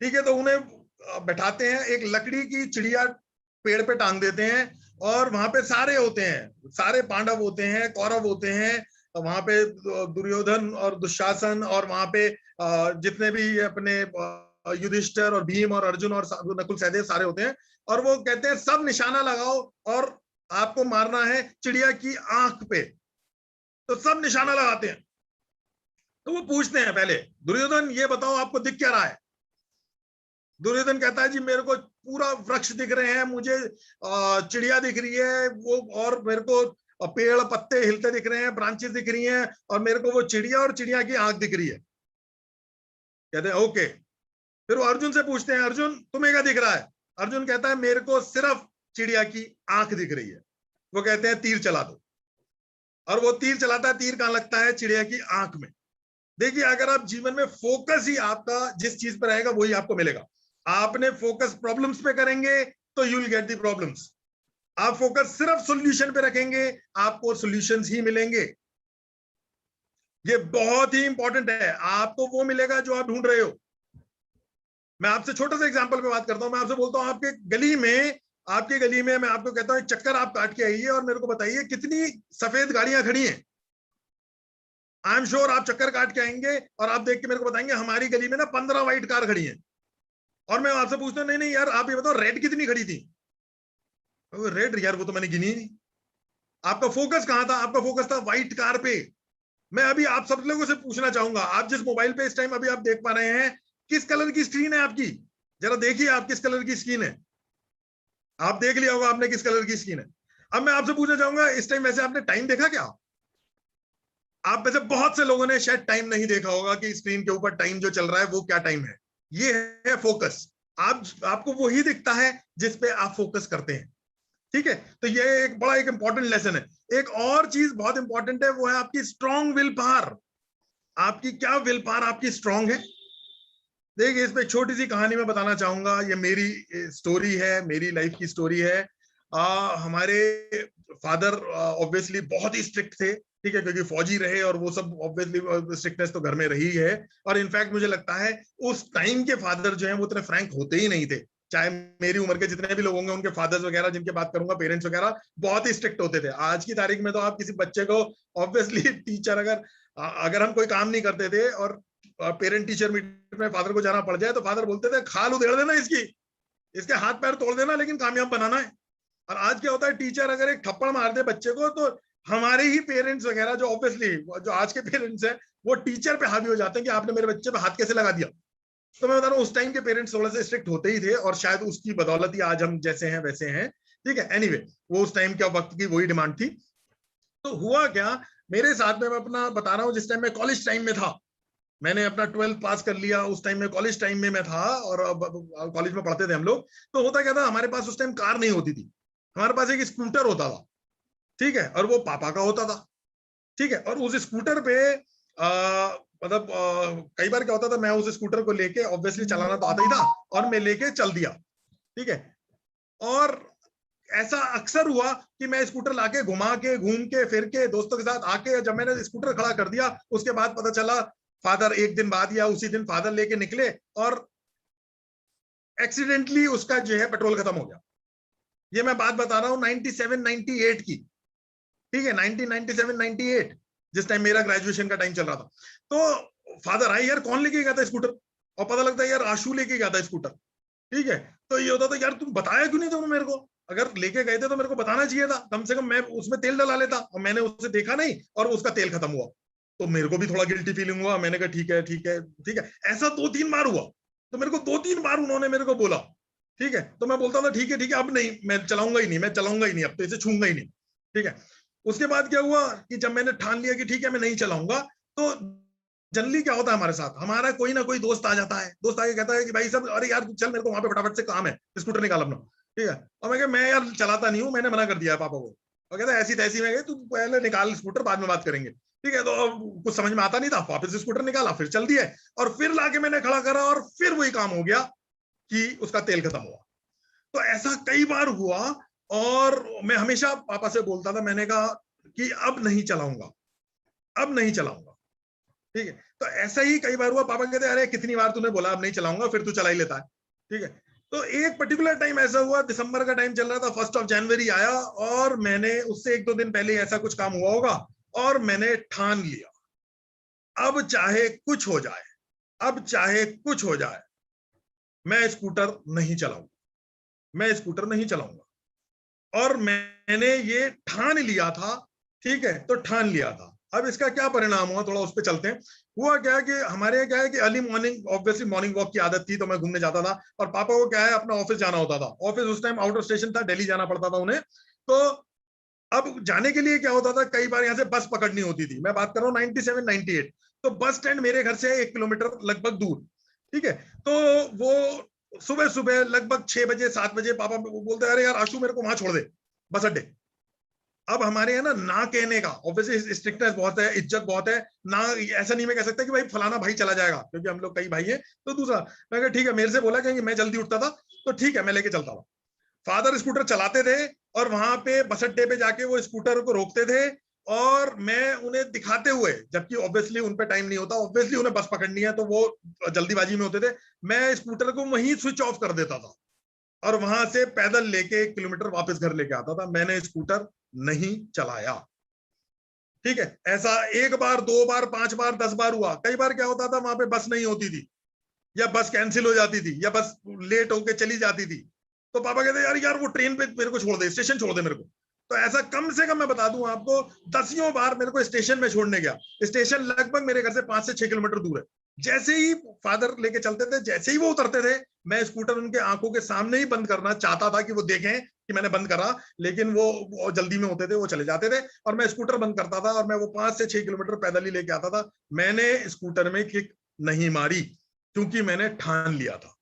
ठीक है? तो उन्हें बैठाते हैं, एक लकड़ी की चिड़िया पेड़ पे टांग देते हैं, और वहां पे सारे होते हैं, सारे पांडव होते हैं, कौरव होते हैं, वहां पे दुर्योधन और दुशासन, और वहां पे जितने भी अपने युधिष्ठिर और भीम और अर्जुन और नकुल सहदेव सारे होते हैं, और वो कहते हैं सब निशाना लगाओ और आपको मारना है चिड़िया की आंख पे। तो सब निशाना लगाते हैं। तो वो पूछते हैं पहले, दुर्योधन ये बताओ आपको दिख क्या रहा है? दुर्योधन कहता है जी मेरे को पूरा वृक्ष दिख रहे हैं, मुझे चिड़िया दिख रही है वो, और मेरे को पेड़ पत्ते हिलते दिख रहे हैं, ब्रांचेस दिख रही हैं, और मेरे को वो चिड़िया और चिड़िया की आंख दिख रही है। कहते हैं ओके। फिर वो अर्जुन से पूछते हैं, अर्जुन तुम्हें क्या दिख रहा है? अर्जुन कहता है मेरे को सिर्फ चिड़िया की आंख दिख रही है। वो कहते हैं तीर चला दो, और वो तीर चलाता है। तीर कहां लगता है? चिड़िया की आंख में। देखिए, अगर आप जीवन में फोकस ही आपका जिस चीज पर रहेगा वही आपको मिलेगा। आपने फोकस प्रॉब्लम्स पे करेंगे तो you will get the problems. आप फोकस सिर्फ सॉल्यूशन पे रखेंगे, आपको सॉल्यूशंस ही मिलेंगे। ये बहुत ही इंपॉर्टेंट है, आपको वो मिलेगा जो आप ढूंढ रहे हो। मैं आपसे छोटा सा एग्जांपल पे बात करता हूं। मैं आपसे बोलता हूं आपके गली में मैं आपको कहता हूं चक्कर आप काट के आइए और मेरे को बताइए कितनी सफेद गाड़ियां खड़ी हैं। आई एम श्योर आप चक्कर काट के आएंगे और आप देख के मेरे को बताएंगे हमारी गली में ना 15 व्हाइट कार खड़ी हैं। और मैं आपसे पूछता हूं नहीं नहीं यार आप ये बताओ रेड कितनी खड़ी थी? रेड यार वो तो मैंने गिनी नहीं। आपका फोकस कहां था? आपका फोकस था व्हाइट कार पे। मैं अभी आप सब लोगों से पूछना चाहूंगा, आप जिस मोबाइल पे इस टाइम अभी आप देख पा रहे हैं, किस कलर की स्क्रीन है आपकी? जरा देखिए आप किस कलर की स्क्रीन है। आप देख लिया होगा आपने किस कलर की स्क्रीन है। अब मैं आपसे पूछना चाहूंगा इस टाइम वैसे आपने टाइम देखा क्या? आप में से बहुत से लोगों ने शायद टाइम नहीं देखा होगा कि स्क्रीन के ऊपर टाइम जो चल रहा है वो क्या टाइम है। ये है फोकस। आपको वही दिखता है जिस पे आप फोकस करते हैं, ठीक है? तो ये एक बड़ा एक इंपॉर्टेंट लेसन है। एक और चीज बहुत इंपॉर्टेंट है, वो है आपकी स्ट्रॉन्ग विल पावर। आपकी क्या विल पावर आपकी स्ट्रॉन्ग है? देखिए, इस पे छोटी सी कहानी मैं बताना चाहूंगा। ये मेरी स्टोरी है, मेरी लाइफ की स्टोरी है। हमारे फादर ऑब्वियसली बहुत ही स्ट्रिक्ट थे, ठीक है, क्योंकि फौजी रहे और वो सब ऑब्वियसली स्ट्रिक्टनेस तो घर में रही है। और इनफैक्ट मुझे लगता है उस टाइम के फादर जो हैं वो इतने फ्रैंक होते ही नहीं थे। चाहे मेरी उम्र के जितने भी लोग होंगे उनके फादर्स वगैरह जिनके बात करूंगा, पेरेंट्स वगैरह बहुत ही स्ट्रिक्ट होते थे। आज की तारीख में तो आप किसी बच्चे को ऑब्वियसली टीचर अगर हम कोई काम नहीं करते थे और पेरेंट टीचर मीटिंग में फादर को जाना पड़ जाए तो फादर बोलते थे खाल उधेड़ देना इसकी, इसके हाथ पैर तोड़ देना, लेकिन कामयाब बनाना है। और आज क्या होता है, टीचर अगर एक थप्पड़ मार दे बच्चे को तो हमारे ही पेरेंट्स वगैरह जो ऑब्वियसली जो आज के पेरेंट्स हैं वो टीचर पे हावी हो जाते हैं कि आपने मेरे बच्चे पे हाथ कैसे लगा दिया। तो मैं बता रहा हूँ उस टाइम के पेरेंट्स थोड़ा सा स्ट्रिक्ट होते ही थे, और शायद उसकी बदौलत ही आज हम जैसे हैं वैसे हैं, ठीक है? एनीवे, वो उस टाइम क्या वक्त की वही डिमांड थी। तो हुआ क्या मेरे साथ में, मैं अपना बता रहा हूँ, जिस टाइम में कॉलेज टाइम में था, मैंने अपना 12th पास कर लिया, उस टाइम में कॉलेज टाइम में मैं था और कॉलेज में पढ़ते थे हम लोग। तो होता क्या था, हमारे पास उस टाइम कार नहीं होती थी, हमारे पास एक स्कूटर होता था, ठीक है, और वो पापा का होता था, ठीक है। और उस स्कूटर पे मतलब कई बार क्या होता था, मैं उस स्कूटर को लेके ऑब्वियसली चलाना तो आता ही था और मैं लेके चल दिया, ठीक है। और ऐसा अक्सर हुआ कि मैं स्कूटर लाके घुमा के घूम के फिर के दोस्तों के साथ आके जब मैंने स्कूटर खड़ा कर दिया, उसके बाद पता चला फादर एक दिन बाद या उसी दिन फादर लेके निकले और एक्सीडेंटली उसका जो है पेट्रोल खत्म हो गया। ये मैं बात बता रहा हूँ 97-98 की, ठीक है, 1997-98, जिस टाइम मेरा ग्रेजुएशन का टाइम चल रहा था। तो फादर आए, यार कौन लेके गया था स्कूटर, और पता लगता है यार आशु लेके गया था स्कूटर, ठीक है। तो ये होता था यार तुम बताया क्यों नहीं तुमने मेरे को, अगर लेके गए थे तो मेरे को बताना चाहिए था, कम से कम मैं उसमें तेल डला लेता, और मैंने उसे देखा नहीं और उसका तेल खत्म हुआ, तो मेरे को भी थोड़ा गिल्टी फीलिंग हुआ। मैंने कहा ठीक है ठीक है ठीक है। ऐसा 2-3 बार हुआ, तो मेरे को 2-3 बार उन्होंने मेरे को बोला, ठीक है, तो मैं बोलता था ठीक है अब नहीं, मैं चलाऊंगा ही नहीं, मैं चलाऊंगा ही नहीं, अब तो इसे छूंगा ही नहीं, ठीक है। उसके बाद क्या हुआ कि जब मैंने ठान लिया कि ठीक है मैं नहीं चलाऊंगा, तो जनरली क्या होता है हमारे साथ, हमारा कोई ना कोई दोस्त आ जाता है, दोस्त आके कहता है कि भाई सब, अरे यार चल मेरे को वहां पे फटाफट से काम है, स्कूटर निकाल अपना, ठीक है। और मैं यार चलाता नहीं हूँ, मैंने मना कर दिया है पापा को। और कहता है ऐसी तैसी में गए, तू पहले निकाल स्कूटर, बाद में बात करेंगे, ठीक है। तो अब कुछ समझ में आता नहीं था, वापस स्कूटर निकाला, फिर चल दिया, और फिर लाके मैंने खड़ा करा, और फिर वही काम हो गया कि उसका तेल खत्म हुआ। तो ऐसा कई बार हुआ, और मैं हमेशा पापा से बोलता था, मैंने कहा कि अब नहीं चलाऊंगा, अब नहीं चलाऊंगा, ठीक है। तो ऐसा ही कई बार हुआ, पापा कहते अरे कितनी बार तूने बोला अब नहीं चलाऊंगा, फिर तू चला ही लेता है, ठीक है। तो एक पर्टिकुलर टाइम ऐसा हुआ, दिसंबर का टाइम चल रहा था, 1 जनवरी आया, और मैंने उससे 1-2 दिन पहले ऐसा कुछ काम हुआ होगा, और मैंने ठान लिया अब चाहे कुछ हो जाए, अब चाहे कुछ हो जाए, मैं स्कूटर नहीं चलाऊंगा, मैं स्कूटर नहीं चलाऊंगा। और मैंने ये ठान लिया था, ठीक है, तो ठान लिया था। अब इसका क्या परिणाम हुआ, थोड़ा उस पर चलते हैं। हुआ क्या है कि हमारे यहाँ क्या है कि early morning, obviously morning walk की आदत थी, तो मैं घूमने जाता था, और पापा को क्या है अपना ऑफिस जाना होता था, ऑफिस उस टाइम आउट ऑफ स्टेशन था, दिल्ली जाना पड़ता था उन्हें। तो अब जाने के लिए क्या होता था, कई बार यहाँ से बस पकड़नी होती थी, मैं बात कर रहा हूँ 97-98। तो बस स्टैंड मेरे घर से 1 किलोमीटर लगभग दूर, ठीक है। तो वो सुबह सुबह लगभग 6 बजे 7 बजे पापा बोलते अरे यार आशु मेरे को वहां छोड़ दे बस अड्डे। अब हमारे यहाँ ना कहने का ऑब्वियसली स्ट्रिक्टनेस बहुत है, इज्जत बहुत है ना, ऐसा नहीं मैं कह सकता कि भाई फलाना भाई चला जाएगा, क्योंकि हम लोग कई भाई हैं। तो दूसरा मैं कहा ठीक है, मेरे से बोला कि मैं जल्दी उठता था, तो ठीक है मैं लेके चलता था। फादर स्कूटर चलाते थे, और वहां पे बस अड्डे पे जाके वो स्कूटर को रोकते थे, और मैं उन्हें दिखाते हुए, जबकि ऑब्वियसली उन पे टाइम नहीं होता, ऑब्वियसली उन्हें बस पकड़नी है, तो वो जल्दीबाजी में होते थे, मैं स्कूटर को वहीं स्विच ऑफ कर देता था, और वहां से पैदल लेके 1 किलोमीटर वापस घर लेके आता था। मैंने स्कूटर नहीं चलाया, ठीक है। ऐसा 1 बार 2 बार 5 बार 10 बार हुआ। कई बार क्या होता था, वहां पे बस नहीं होती थी, या बस कैंसिल हो जाती थी, या बस लेट होके चली जाती थी, तो पापा कहते यार यार वो ट्रेन पे मेरे को छोड़ दे, स्टेशन छोड़ दे मेरे को। तो ऐसा कम से कम मैं बता दूं आपको, 10 बार मेरे को स्टेशन में छोड़ने गया। स्टेशन लगभग मेरे घर से 5 से 6 किलोमीटर दूर है। जैसे ही फादर लेके चलते थे, जैसे ही वो उतरते थे, मैं स्कूटर उनके आंखों के सामने ही बंद करना चाहता था कि वो देखें कि मैंने बंद करा, लेकिन वो जल्दी में होते थे, वो चले जाते थे, और मैं स्कूटर बंद करता था, और मैं वो 5 से 6 किलोमीटर पैदल ही लेके आता था। मैंने स्कूटर में किक नहीं मारी, क्योंकि मैंने ठान लिया था।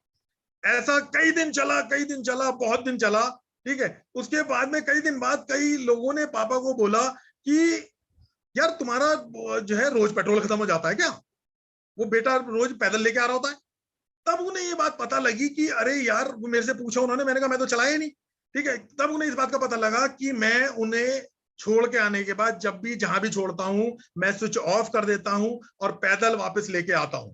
ऐसा कई दिन चला, कई दिन चला, बहुत दिन चला, ठीक है। उसके बाद में कई दिन बाद कई लोगों ने पापा को बोला कि यार तुम्हारा जो है रोज पेट्रोल खत्म हो जाता है क्या, वो बेटा रोज पैदल लेके आ रहा होता है। तब उन्हें ये बात पता लगी कि अरे यार, वो मेरे से पूछा उन्होंने, मैंने कहा मैं तो चलाया ही नहीं, ठीक है। तब उन्हें इस बात का पता लगा कि मैं उन्हें छोड़ के आने के बाद जब भी जहां भी छोड़ता हूं, मैं स्विच ऑफ कर देता हूं और पैदल वापस लेके आता हूं,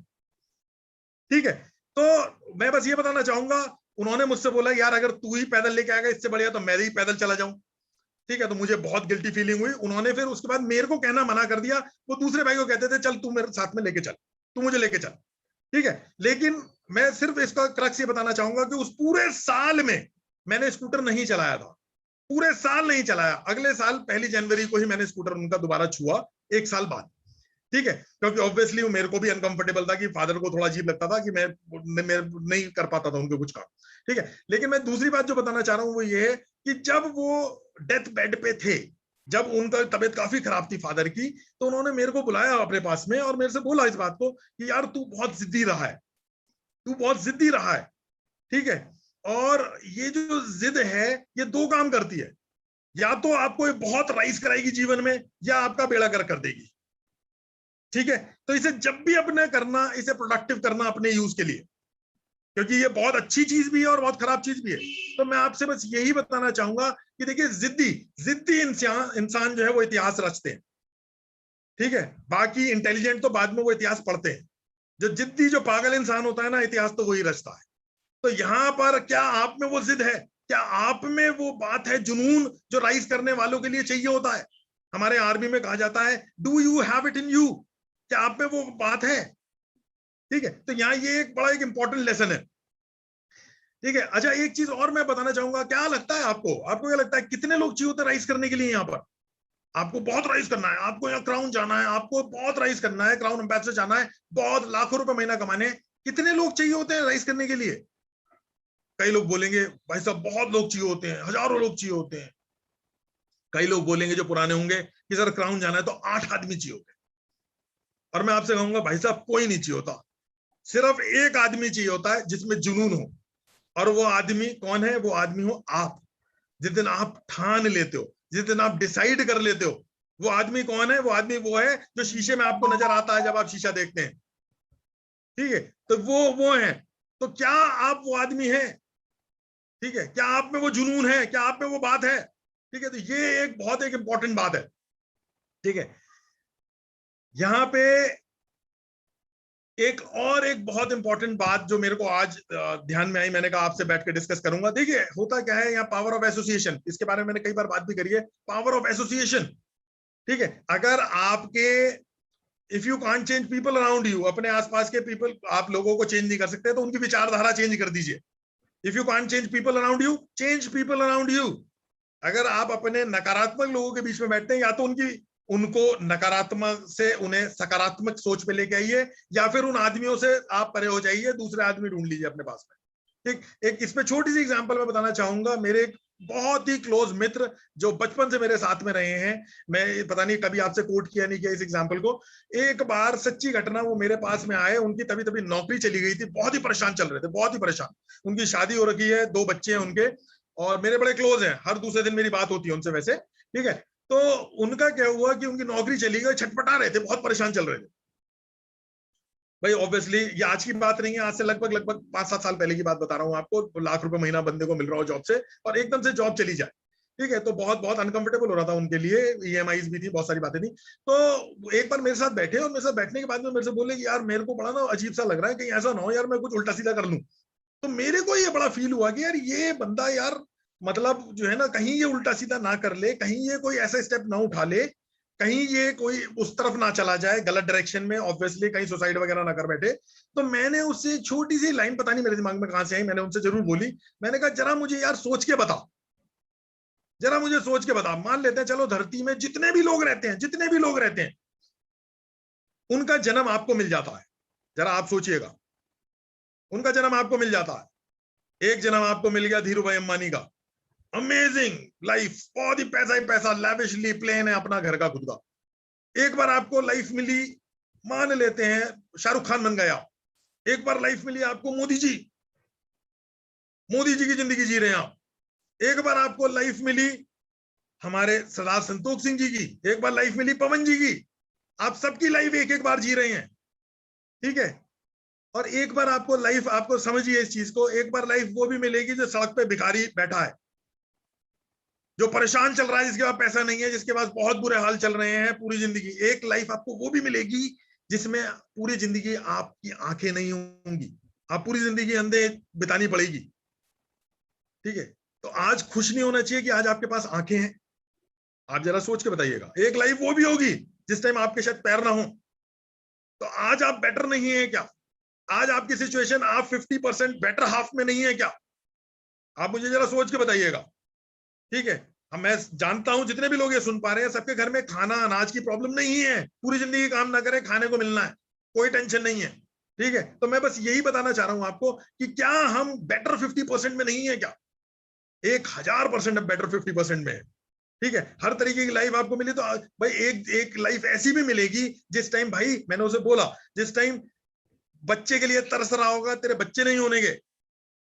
ठीक है। तो मैं बस ये बताना चाहूंगा, उन्होंने मुझसे बोला यार अगर तू ही पैदल लेके आएगा इससे बढ़िया तो मैं ही पैदल चला जाऊं, ठीक है। तो मुझे बहुत गिल्टी फीलिंग हुई। उन्होंने फिर उसके बाद मेरे को कहना मना कर दिया, वो दूसरे भाई को कहते थे चल तू मेरे साथ में लेके चल, तू मुझे लेके चल, ठीक है। लेकिन मैं सिर्फ इसका क्रक्स ये बताना चाहूंगा कि उस पूरे साल में मैंने स्कूटर नहीं चलाया था, पूरे साल नहीं चलाया। अगले साल 1 जनवरी को ही मैंने स्कूटर उनका दोबारा छुआ, 1 साल बाद, ठीक है। क्योंकि ऑब्वियसली वो मेरे को भी अनकंफर्टेबल था कि फादर को थोड़ा अजीब लगता था कि मैं नहीं कर पाता था उनके कुछ काम, ठीक है। लेकिन मैं दूसरी बात जो बताना चाह रहा हूं वो ये है कि जब वो डेथ बेड पे थे, जब उनका तबीयत काफी खराब थी फादर की, तो उन्होंने मेरे को बुलाया अपने पास में और मेरे से बोला इस बात को कि यार तू बहुत जिद्दी रहा है, तू बहुत जिद्दी रहा है, ठीक है। और ये जो जिद है ये 2 काम करती है, या तो आपको बहुत राइज कराएगी जीवन में, या आपका बेड़ा गर्क कर देगी, ठीक है। तो इसे जब भी अपने करना, इसे प्रोडक्टिव करना अपने यूज के लिए, क्योंकि ये बहुत अच्छी चीज भी है और बहुत खराब चीज भी है। तो मैं आपसे बस यही बताना चाहूंगा कि देखिए जिद्दी जिद्दी इंसान जो है वो इतिहास रचते हैं, ठीक है। बाकी इंटेलिजेंट तो बाद में वो इतिहास पढ़ते हैं, जो जिद्दी जो पागल इंसान होता है ना, इतिहास तो वही रचता है। तो यहां पर क्या आप में वो जिद है? क्या आप में वो बात है, जुनून जो राइज करने वालों के लिए चाहिए होता है? हमारे आरबी में कहा जाता है do you have it in you, क्या आप में वो बात है? ठीक है, तो यहाँ ये एक बड़ा एक इंपॉर्टेंट लेसन है। ठीक है, अच्छा एक चीज और मैं बताना चाहूंगा, क्या लगता है आपको, आपको क्या लगता है कितने लोग चाहिए होते हैं राइज करने के लिए? यहाँ पर आपको बहुत राइज करना है, आपको यहाँ क्राउन जाना है, आपको बहुत राइज करना है, क्राउन एम्बेसडर जाना है, बहुत लाखों रुपए महीना कमाने, कितने लोग चाहिए होते हैं राइज करने के लिए? कई लोग बोलेंगे भाई साहब बहुत लोग चाहिए होते हैं, हजारों लोग चाहिए होते हैं। कई लोग बोलेंगे जो पुराने होंगे कि सर क्राउन जाना है तो 8 आदमी चाहिए होते हैं। और मैं आपसे कहूंगा भाई साहब कोई नहीं चाहिए होता, सिर्फ एक आदमी चाहिए होता है जिसमें जुनून हो। और वो आदमी कौन है? वो आदमी हो आप। जिस दिन आप ठान लेते हो, जिस दिन आप डिसाइड कर लेते हो, वो आदमी कौन है? वो आदमी वो है जो शीशे में आपको नजर आता है जब आप शीशा देखते हैं। ठीक है, तो वो है। तो क्या आप वो आदमी है? ठीक है, क्या आप में वो जुनून है? क्या आप में वो बात है? ठीक है, तो ये एक बहुत एक इंपॉर्टेंट बात है। ठीक है, यहां पे एक बहुत इंपॉर्टेंट बात जो मेरे को आज ध्यान में आई, मैंने कहा आपसे बैठ के डिस्कस करूंगा। देखिए होता क्या है, यहाँ पावर ऑफ एसोसिएशन, इसके बारे में मैंने कई बार बात भी करी है, पावर ऑफ एसोसिएशन। ठीक है, अगर आपके if you can't change people around you, अपने आसपास के पीपल, आप लोगों को चेंज नहीं कर सकते, तो उनकी विचारधारा चेंज कर दीजिए। If you can't change people around you, change people around you. अगर आप अपने नकारात्मक लोगों के बीच में बैठते हैं, या तो उनको नकारात्मक से उन्हें सकारात्मक सोच पे लेके आइए, या फिर उन आदमियों से आप परे हो जाइए, दूसरे आदमी ढूंढ लीजिए अपने पास में। ठीक, एक इस पे छोटी सी एग्जांपल मैं बताना चाहूंगा। मेरे एक बहुत ही क्लोज मित्र जो बचपन से मेरे साथ में रहे हैं, मैं पता नहीं कभी आपसे कोट किया नहीं किया इस एग्जांपल को। एक बार सच्ची घटना, वो मेरे पास में आए, उनकी तभी तभी नौकरी चली गई थी, बहुत ही परेशान चल रहे थे, बहुत ही परेशान। उनकी शादी हो रखी है, 2 बच्चे हैं उनके, और मेरे बड़े क्लोज हैं, हर दूसरे दिन मेरी बात होती है उनसे वैसे। ठीक है, तो उनका क्या हुआ कि उनकी नौकरी चली गई, छटपटा रहे थे, बहुत परेशान चल रहे थे। भाई ऑब्वियसली ये आज की बात नहीं है, आज से लगभग 5-7 साल पहले की बात बता रहा हूँ आपको। लाख रुपए महीना बंदे को मिल रहा हो जॉब से, और एकदम से जॉब चली जाए। ठीक है, तो बहुत बहुत अनकंफर्टेबल हो रहा था उनके लिए, ईएमआईज भी थी, बहुत सारी बातें थी। तो एक बार मेरे साथ बैठे, और मेरे साथ बैठने के बाद में मेरे से बोले कि यार मेरे को बड़ा ना अजीब सा लग रहा है, कहीं ऐसा ना हो यार मैं कुछ उल्टा सीधा कर लूं। तो मेरे को ये बड़ा फील हुआ कि यार ये बंदा यार, मतलब जो है ना, कहीं ये उल्टा सीधा ना कर ले, कहीं ये कोई ऐसा स्टेप ना उठा ले, कहीं ये कोई उस तरफ ना चला जाए गलत डायरेक्शन में, ऑब्वियसली कहीं सुसाइड वगैरह ना कर बैठे। तो मैंने उससे छोटी सी लाइन, पता नहीं मेरे दिमाग में कहां से आई, मैंने उनसे जरूर बोली। मैंने कहा जरा मुझे यार सोच के बता, जरा मुझे सोच के बता। मान लेते हैं चलो धरती में जितने भी लोग रहते हैं, जितने भी लोग रहते हैं, उनका जन्म आपको मिल जाता है। जरा आप सोचिएगा, उनका जन्म आपको मिल जाता है। एक जन्म आपको मिल गया धीरू भाई अंबानी का, अमेजिंग लाइफ, बहुत ही पैसा, लैविशली प्लेन है अपना घर का खुद का। एक बार आपको लाइफ मिली, मान लेते हैं शाहरुख खान बन गया। एक बार लाइफ मिली आपको मोदी जी, मोदी जी की जिंदगी जी रहे हैं आप। एक बार आपको लाइफ मिली हमारे सरदार संतोष सिंह जी की, एक बार लाइफ मिली पवन जी की। आप सबकी लाइफ एक एक बार जी रहे हैं। ठीक है, और एक बार आपको लाइफ, आपको समझिए इस चीज को, एक बार लाइफ वो भी मिलेगी जो सड़क पे भिखारी बैठा है, जो परेशान चल रहा है, जिसके पास पैसा नहीं है, जिसके पास बहुत बुरे हाल चल रहे हैं पूरी जिंदगी। एक लाइफ आपको वो भी मिलेगी जिसमें पूरी जिंदगी आपकी आंखें नहीं होंगी, आप पूरी जिंदगी अंधे बितानी पड़ेगी। ठीक है, तो आज खुश नहीं होना चाहिए कि आज आपके पास आंखें हैं? आप जरा सोच के बताइएगा। एक लाइफ वो भी होगी जिस टाइम आपके शायद पैर ना हो। तो आज आप बेटर नहीं है क्या? आज आपकी सिचुएशन, आप 50% बेटर हाफ में नहीं है क्या? आप मुझे जरा सोच के बताइएगा। ठीक है, अब मैं जानता हूं जितने भी लोग ये सुन पा रहे हैं, सबके घर में खाना अनाज की प्रॉब्लम नहीं है, पूरी जिंदगी काम ना करे, खाने को मिलना है, कोई टेंशन नहीं है। ठीक है, तो मैं बस यही बताना चाह रहा हूं आपको कि क्या हम बेटर 50% में नहीं है क्या? 1000% बेटर 50% में है। ठीक है, हर तरीके की लाइफ आपको मिली, तो भाई एक लाइफ ऐसी भी मिलेगी जिस टाइम, भाई मैंने उसे बोला, जिस टाइम बच्चे के लिए तरस रहा होगा, तेरे बच्चे नहीं होने के,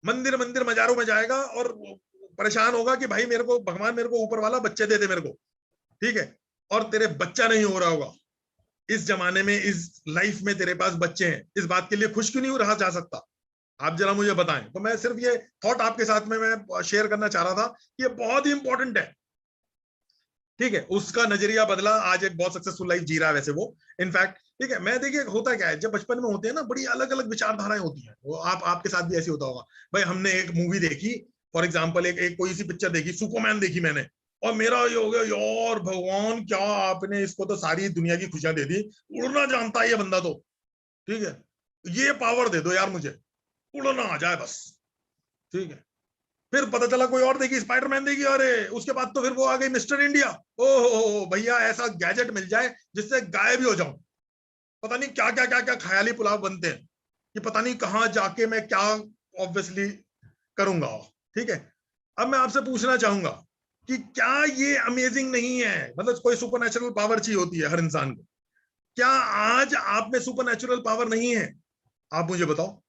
मंदिर मंदिर मजारों में जाएगा और परेशान होगा कि भाई मेरे को भगवान, मेरे को ऊपर वाला बच्चे दे दे मेरे को। ठीक है, और तेरे बच्चा नहीं हो रहा होगा। इस जमाने में, इस लाइफ में तेरे पास बच्चे हैं, इस बात के लिए खुश क्यों नहीं रहा जा सकता? आप जरा मुझे बताएं। तो मैं सिर्फ ये थॉट आपके साथ में मैं शेयर करना चाह रहा था कि ये बहुत ही इंपॉर्टेंट है। ठीक है, उसका नजरिया बदला, आज एक बहुत सक्सेसफुल लाइफ जी रहा है वैसे वो, इनफैक्ट। ठीक है, मैं देखिए होता क्या है, जब बचपन में होते हैं ना, बड़ी अलग अलग विचारधाराएं होती हैं, वो आपके साथ भी ऐसे होता होगा। भाई हमने एक मूवी देखी, फॉर एग्जाम्पल एक कोई सी पिक्चर देखी, सुपरमैन देखी मैंने, और मेरा ये हो गया यार भगवान क्या आपने इसको तो सारी दुनिया की खुशियां दे दी, उड़ना जानता है ये बंदा तो, ठीक है, ये पावर दे दो यार मुझे, उड़ना आ जाए बस, ठीक है। फिर पता चला कोई और देखी, स्पाइडरमैन देखी, अरे उसके बाद तो फिर वो आ गई मिस्टर इंडिया, ओहो भैया ऐसा गैजेट मिल जाए जिससे गायब ही हो जाऊं, पता नहीं क्या क्या क्या क्या ख्याली पुलाव बनते हैं कि पता नहीं कहां जाके मैं क्या ऑब्वियसली करूंगा, ठीक है। अब मैं आपसे पूछना चाहूंगा कि क्या ये अमेजिंग नहीं है, मतलब कोई सुपरनेचुरल पावर चाहिए होती है हर इंसान को, क्या आज आप में सुपरनेचुरल पावर नहीं है? आप मुझे बताओ,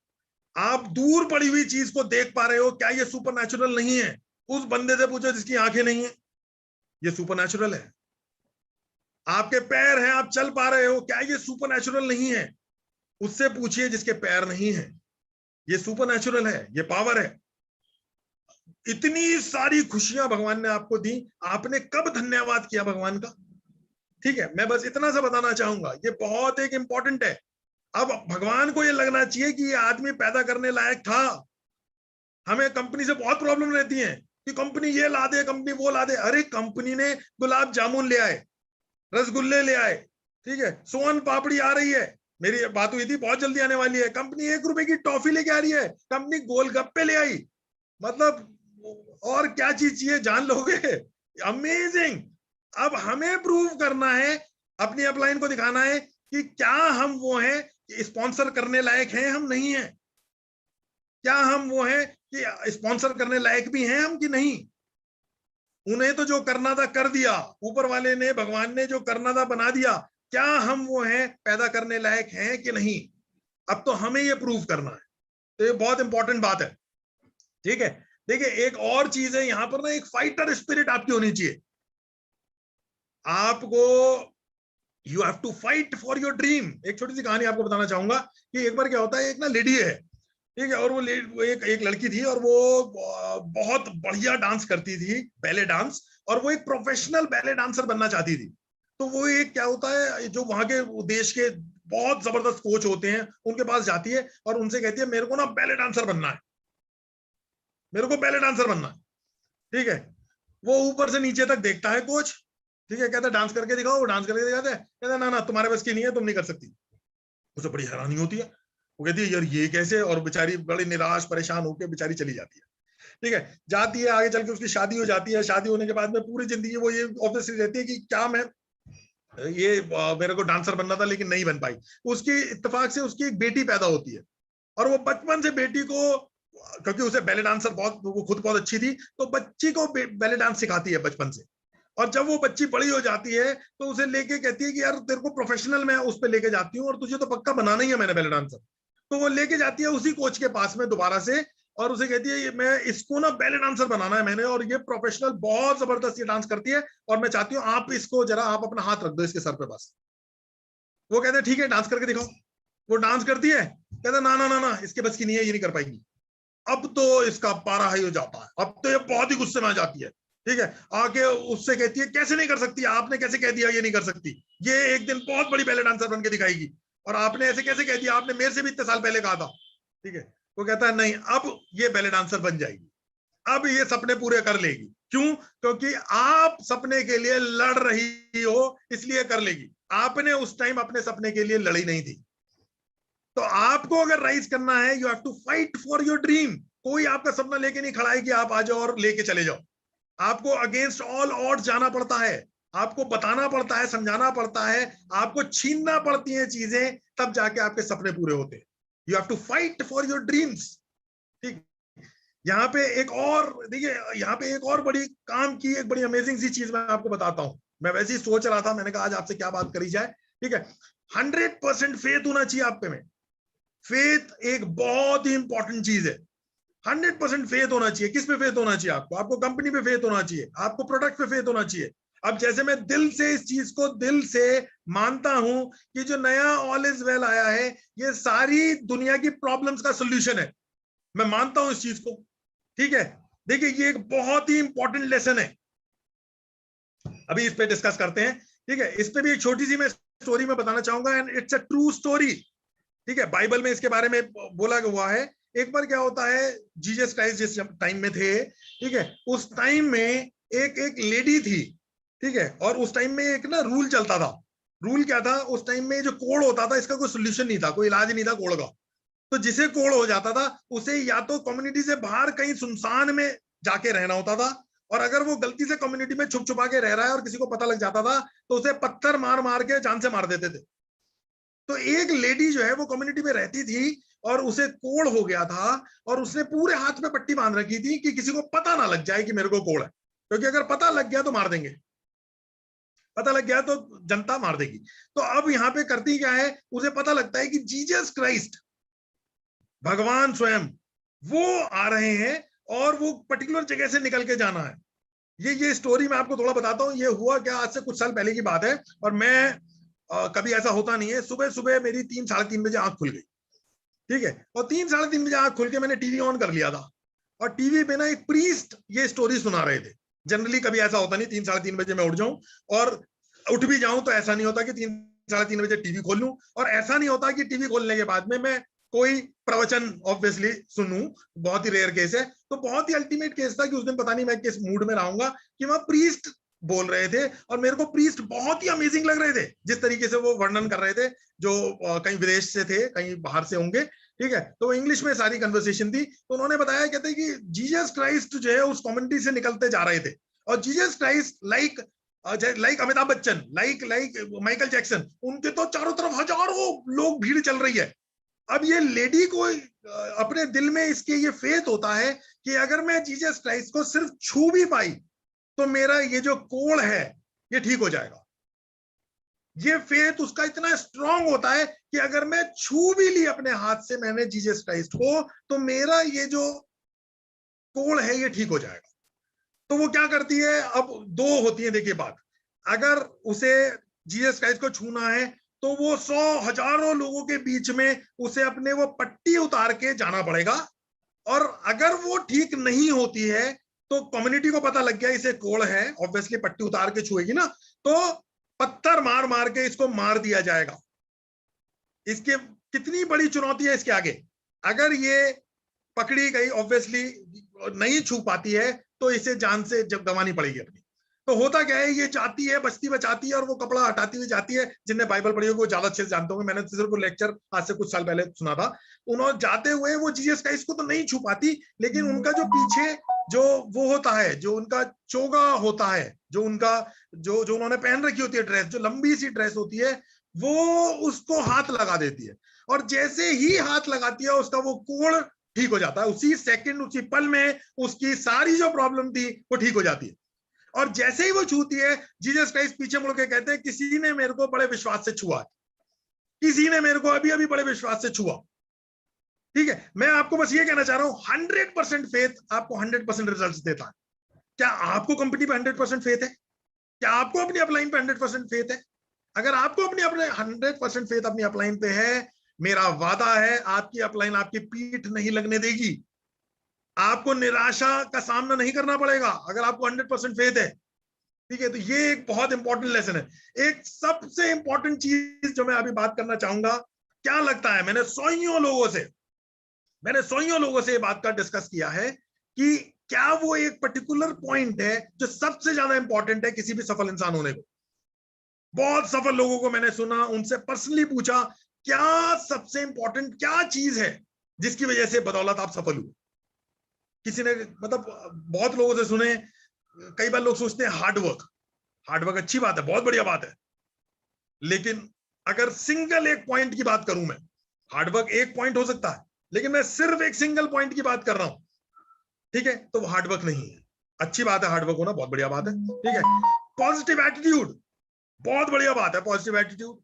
आप दूर पड़ी हुई चीज को देख पा रहे हो, क्या ये सुपरनेचुरल नहीं है? उस बंदे से पूछो जिसकी आंखें नहीं है, ये सुपरनेचुरल है। आपके पैर हैं, आप चल पा रहे हो, क्या ये सुपरनेचुरल नहीं है? उससे पूछिए जिसके पैर नहीं है, ये सुपरनेचुरल है, ये पावर है। इतनी सारी खुशियां भगवान ने आपको दी, आपने कब धन्यवाद किया भगवान का? ठीक है, मैं बस इतना सा बताना चाहूंगा, ये बहुत एक इंपॉर्टेंट है। अब भगवान को ये लगना चाहिए कि ये आदमी पैदा करने लायक था। हमें कंपनी से बहुत प्रॉब्लम रहती है कि कंपनी ये ला दे, कंपनी वो ला दे, अरे कंपनी ने गुलाब जामुन ले आए, रसगुल्ले ले आए, ठीक है, सोन पापड़ी आ रही है, मेरी बात हुई थी बहुत जल्दी आने वाली है, कंपनी 1 रुपए की टॉफी लेके आ रही है, कंपनी गोलगप्पे ले आई, मतलब और क्या चीज चाहिए जान लोगे, अमेजिंग। अब हमें प्रूव करना है, अपनी अपलाइन को दिखाना है कि क्या हम वो हैं कि स्पॉन्सर करने लायक हैं, हम नहीं है, क्या हम वो हैं कि स्पॉन्सर करने लायक भी हैं हम कि नहीं। उन्हें तो जो करना था कर दिया, ऊपर वाले ने, भगवान ने जो करना था बना दिया, क्या हम वो हैं पैदा करने लायक हैं कि नहीं? अब तो हमें ये प्रूव करना है, तो ये बहुत इंपॉर्टेंट बात है, ठीक है। देखिए एक और चीज है यहां पर ना, एक फाइटर स्पिरिट आपकी होनी चाहिए। आपको you have to fight for your dream. एक छोटी सी कहानी आपको बताना चाहूंगा कि एक बार क्या होता है, एक ना लेडी है, ठीक है, और वो एक लड़की थी, और वो बहुत बढ़िया डांस करती थी, बैले डांस, और वो एक प्रोफेशनल बैले डांसर बनना चाहती थी। तो वो एक क्या होता है, जो वहां के देश के बहुत जबरदस्त कोच होते हैं उनके पास जाती है और उनसे कहती है मेरे को ना बैले डांसर बनना है, मेरे को बैले डांसर बनना है, ठीक है। वो ऊपर से नीचे तक देखता है कोच, ठीक है, कहता है डांस करके दिखाओ, वो डांस करके दिखाते हैं, कहता है ना ना तुम्हारे बस की नहीं है, तुम नहीं कर सकती। उसे बड़ी हैरानी होती है, वो कहती है यार ये कैसे, और बेचारी बड़ी निराश परेशान होकर बेचारी चली जाती है, ठीक है। जाती है, आगे चल के उसकी शादी हो जाती है, शादी होने के बाद में पूरी जिंदगी वो ये ऑब्वियसली रहती है कि क्या मैं ये मेरे को डांसर बनना था लेकिन नहीं बन पाई। उसकी इत्तेफाक से उसकी एक बेटी पैदा होती है, और वो बचपन से बेटी को, क्योंकि उसे बैले डांसर बहुत, वो खुद बहुत अच्छी थी, तो बच्ची को बैले डांस सिखाती है बचपन से। और जब वो बच्ची बड़ी हो जाती है तो उसे लेके कहती है कि यार तेरे को प्रोफेशनल मैं उस पर लेके जाती हूँ, और तुझे तो पक्का बनाना ही है मैंने बैले डांसर। तो वो लेके जाती है उसी कोच के पास में दोबारा से, और उसे कहती है मैं इसको ना बैले डांसर बनाना है मैंने, और ये प्रोफेशनल बहुत जबरदस्त ये डांस करती है, और मैं चाहती हूँ आप इसको जरा आप अपना हाथ रख दो इसके सर पे बस। वो कहते हैं ठीक है डांस करके दिखाओ। वो डांस करती है, कहता ना ना ना ना इसके बस की नहीं है, ये नहीं कर पाएगी। अब तो इसका पारा हाई हो जाता है, अब तो ये बहुत ही गुस्से में आ जाती है, ठीक है, आके उससे कहती है कैसे नहीं कर सकती, आपने कैसे कह दिया ये नहीं कर सकती, ये एक दिन बहुत बड़ी बैले डांसर बन के दिखाएगी, और आपने ऐसे कैसे कह दिया, आपने मेरे से भी इतने साल पहले कहा था, ठीक है। वो कहता है नहीं अब ये बैले डांसर बन जाएगी, अब ये सपने पूरे कर लेगी। क्यों? क्योंकि आप सपने के लिए लड़ रही हो इसलिए कर लेगी, आपने उस टाइम अपने सपने के लिए लड़ी नहीं थी। तो आपको अगर राइज करना है, you have to fight for your dream. कोई आपका सपना लेके नहीं खड़ा है कि आप आ जाओ और लेके चले जाओ, आपको अगेंस्ट ऑल ऑड्स जाना पड़ता है, आपको बताना पड़ता है, समझाना पड़ता है, आपको छीनना पड़ती हैं चीजें, तब जाके आपके सपने पूरे होते हैं। You have to fight for your dreams, ठीक। यहाँ पे एक और देखिए, यहाँ पे एक और बड़ी काम की एक बड़ी अमेजिंग सी चीज मैं आपको बताता हूँ। मैं वैसे ही सोच रहा था, मैंने कहा आज आपसे क्या बात करी जाए, ठीक है। 100% फेथ होना चाहिए आप पे में। फेथ एक बहुत ही इंपॉर्टेंट चीज है। 100% फेथ होना चाहिए। किस पे फेथ होना चाहिए? आपको कंपनी पे फेथ होना चाहिए, आपको प्रोडक्ट पे फेथ होना चाहिए। अब जैसे मैं दिल से इस चीज को दिल से मानता हूं कि जो नया ऑल इज वेल आया है ये सारी दुनिया की प्रॉब्लम्स का सोल्यूशन है, मैं मानता हूं इस चीज को, ठीक है। देखिए ये एक बहुत ही इंपॉर्टेंट लेसन है, अभी इस पे डिस्कस करते हैं, ठीक है। इस पे भी एक छोटी सी मैं स्टोरी में बताना चाहूंगा, and it's a true story, ठीक है। बाइबल में इसके बारे में बोला हुआ है एक बार क्या होता है, जीसस क्राइस्ट जिस टाइम में थे, ठीक है, उस टाइम में एक लेडी थी, ठीक है, और उस टाइम में एक ना रूल चलता था। रूल क्या था उस टाइम में, जो कोड़ होता था इसका कोई सोल्यूशन नहीं था, कोई इलाज नहीं था कोड़ का। तो जिसे कोड़ हो जाता था उसे या तो कम्युनिटी से बाहर कहीं सुनसान में जाके रहना होता था, और अगर वो गलती से कम्युनिटी में छुप छुपा के रह रहा है और किसी को पता लग जाता था तो उसे पत्थर मार मार के जान से मार देते थे। तो एक लेडी जो है वो कम्युनिटी में रहती थी और उसे कोड़ हो गया था, और उसने पूरे हाथ में पट्टी बांध रखी थी कि किसी को पता ना लग जाए कि मेरे को कोड़ है, क्योंकि अगर पता लग गया तो मार देंगे, पता लग गया तो जनता मार देगी। तो अब यहाँ पे करती क्या है, उसे पता लगता है कि जीसस क्राइस्ट, भगवान स्वयं, वो आ रहे हैं और वो पर्टिकुलर जगह से निकल के जाना है। ये स्टोरी मैं आपको थोड़ा बताता हूँ। ये हुआ क्या, आज से कुछ साल पहले की बात है, और मैं कभी ऐसा होता नहीं है, सुबह सुबह मेरी 3-3:30 बजे आंख खुल गई, ठीक है, और 3-3:30 बजे आंख खुल के मैंने टीवी ऑन कर लिया था, और टीवी पे ना एक प्रीस्ट ये स्टोरी सुना रहे थे। जनरली कभी ऐसा होता नहीं 3-3:30 बजे मैं उठ जाऊं, और उठ भी जाऊं तो ऐसा नहीं होता कि 3-3:30 बजे टीवी खोल लूं, और ऐसा नहीं होता कि टीवी खोलने के बाद में मैं कोई प्रवचन ऑब्वियसली सुनूं, बहुत ही रेयर केस है। तो बहुत ही अल्टीमेट केस था कि उस दिन पता नहीं मैं किस मूड में रहूंगा कि वहां प्रीस्ट बोल रहे थे, और मेरे को प्रीस्ट बहुत ही अमेजिंग लग रहे थे जिस तरीके से वो वर्णन कर रहे थे, जो कहीं विदेश से थे, कहीं बाहर से होंगे, ठीक है। तो वो इंग्लिश में सारी कन्वर्सेशन थी। तो उन्होंने बताया, कहते कि जीसस क्राइस्ट जो है उस कम्युनिटी से निकलते जा रहे थे, और Jesus Christ like Amitabh Bachchan, like Michael Jackson, उनके तो चारों तरफ हजारों लोग, भीड़ चल रही है। अब ये लेडी को अपने दिल में इसके ये फेथ होता है कि अगर मैं जीसस क्राइस्ट को सिर्फ छू भी पाई तो मेरा ये जो कोड़ है ये ठीक हो जाएगा। ये फेथ उसका इतना स्ट्रांग होता है कि अगर मैं छू भी ली अपने हाथ से मैंने जीसस क्राइस्ट को, तो मेरा ये जो कोड़ है ये ठीक हो जाएगा। तो वो क्या करती है, अब दो होती है, देखिए बात, अगर उसे जीसस क्राइस्ट को छूना है तो वो 100 हजारों लोगों के बीच में उसे अपने वो पट्टी उतार के जाना पड़ेगा, और अगर वो ठीक नहीं होती है तो कम्युनिटी को पता लग गया इसे कोड़ है, ऑब्वियसली पट्टी उतार के छुएगी ना, तो पत्थर मार मार के इसको मार दिया जाएगा। इसके कितनी बड़ी चुनौती है इसके आगे। अगर ये पकड़ी गई, ऑब्वियसली नहीं छू पाती है, तो इसे जान से जब गंवानी पड़ेगी अपनी। तो होता क्या है, ये जाती है, बस्ती बचाती है, और वो कपड़ा हटाती हुई जाती है। जिनने बाइबल पढ़ी होगी वो ज्यादा अच्छे से जानते होंगे, मैंने सिर्फ लेक्चर आज से कुछ साल पहले सुना था। उन्होंने जाते हुए वो जीसस क्राइस्ट को तो नहीं छू पाती, लेकिन उनका जो पीछे जो वो होता है, जो उनका चोगा होता है, जो उनका जो जो उन्होंने पहन रखी होती है ड्रेस, जो लंबी सी ड्रेस होती है, वो उसको हाथ लगा देती है, और जैसे ही हाथ लगाती है उसका वो कोड़ ठीक हो जाता है। उसी सेकंड, उसी पल में उसकी सारी जो प्रॉब्लम थी वो ठीक हो जाती है। और जैसे ही वो छूती है, जीसस क्राइस्ट पीछे मुड़ के कहते हैं, किसी ने मेरे को बड़े विश्वास से छुआ, किसी ने मेरे को अभी अभी बड़े विश्वास से छुआ, ठीक है। मैं आपको बस ये कहना चाह रहा हूं, 100% फेथ आपको 100% रिजल्ट देता है। क्या आपको कंपनी पे 100% फेथ है? क्या आपको अपनी अपलाइन पे 100% फेथ है? अगर आपको अपने 100% फेथ अपनी अपलाइन पे है, मेरा वादा है आपकी अपलाइन आपकी पीठ नहीं लगने देगी। आपको निराशा का सामना नहीं करना पड़ेगा अगर आपको 100% फेथ है, ठीक है। तो ये एक बहुत इंपॉर्टेंट लेसन है। एक सबसे इंपॉर्टेंट चीज जो मैं अभी बात करना चाहूंगा, क्या लगता है, मैंने सौयों लोगों से ये बात का डिस्कस किया है कि क्या वो एक पर्टिकुलर पॉइंट है जो सबसे ज्यादा इंपॉर्टेंट है किसी भी सफल इंसान होने को। बहुत सफल लोगों को मैंने सुना, उनसे पर्सनली पूछा, क्या सबसे इंपॉर्टेंट क्या चीज है जिसकी वजह से बदौलत आप सफल हुए। किसी ने, मतलब बहुत लोगों से सुने, कई बार लोग सोचते हैं हार्डवर्क अच्छी बात है, बहुत बढ़िया बात है, लेकिन अगर सिंगल एक पॉइंट की बात करूं मैं, हार्डवर्क एक पॉइंट हो सकता है, लेकिन मैं सिर्फ एक सिंगल पॉइंट की बात कर रहा हूं, ठीक है, तो वो हार्डवर्क नहीं है। अच्छी बात है हार्डवर्क होना, बहुत बढ़िया बात है, ठीक है। पॉजिटिव एटीट्यूड, बहुत बढ़िया बात है पॉजिटिव एटीट्यूड,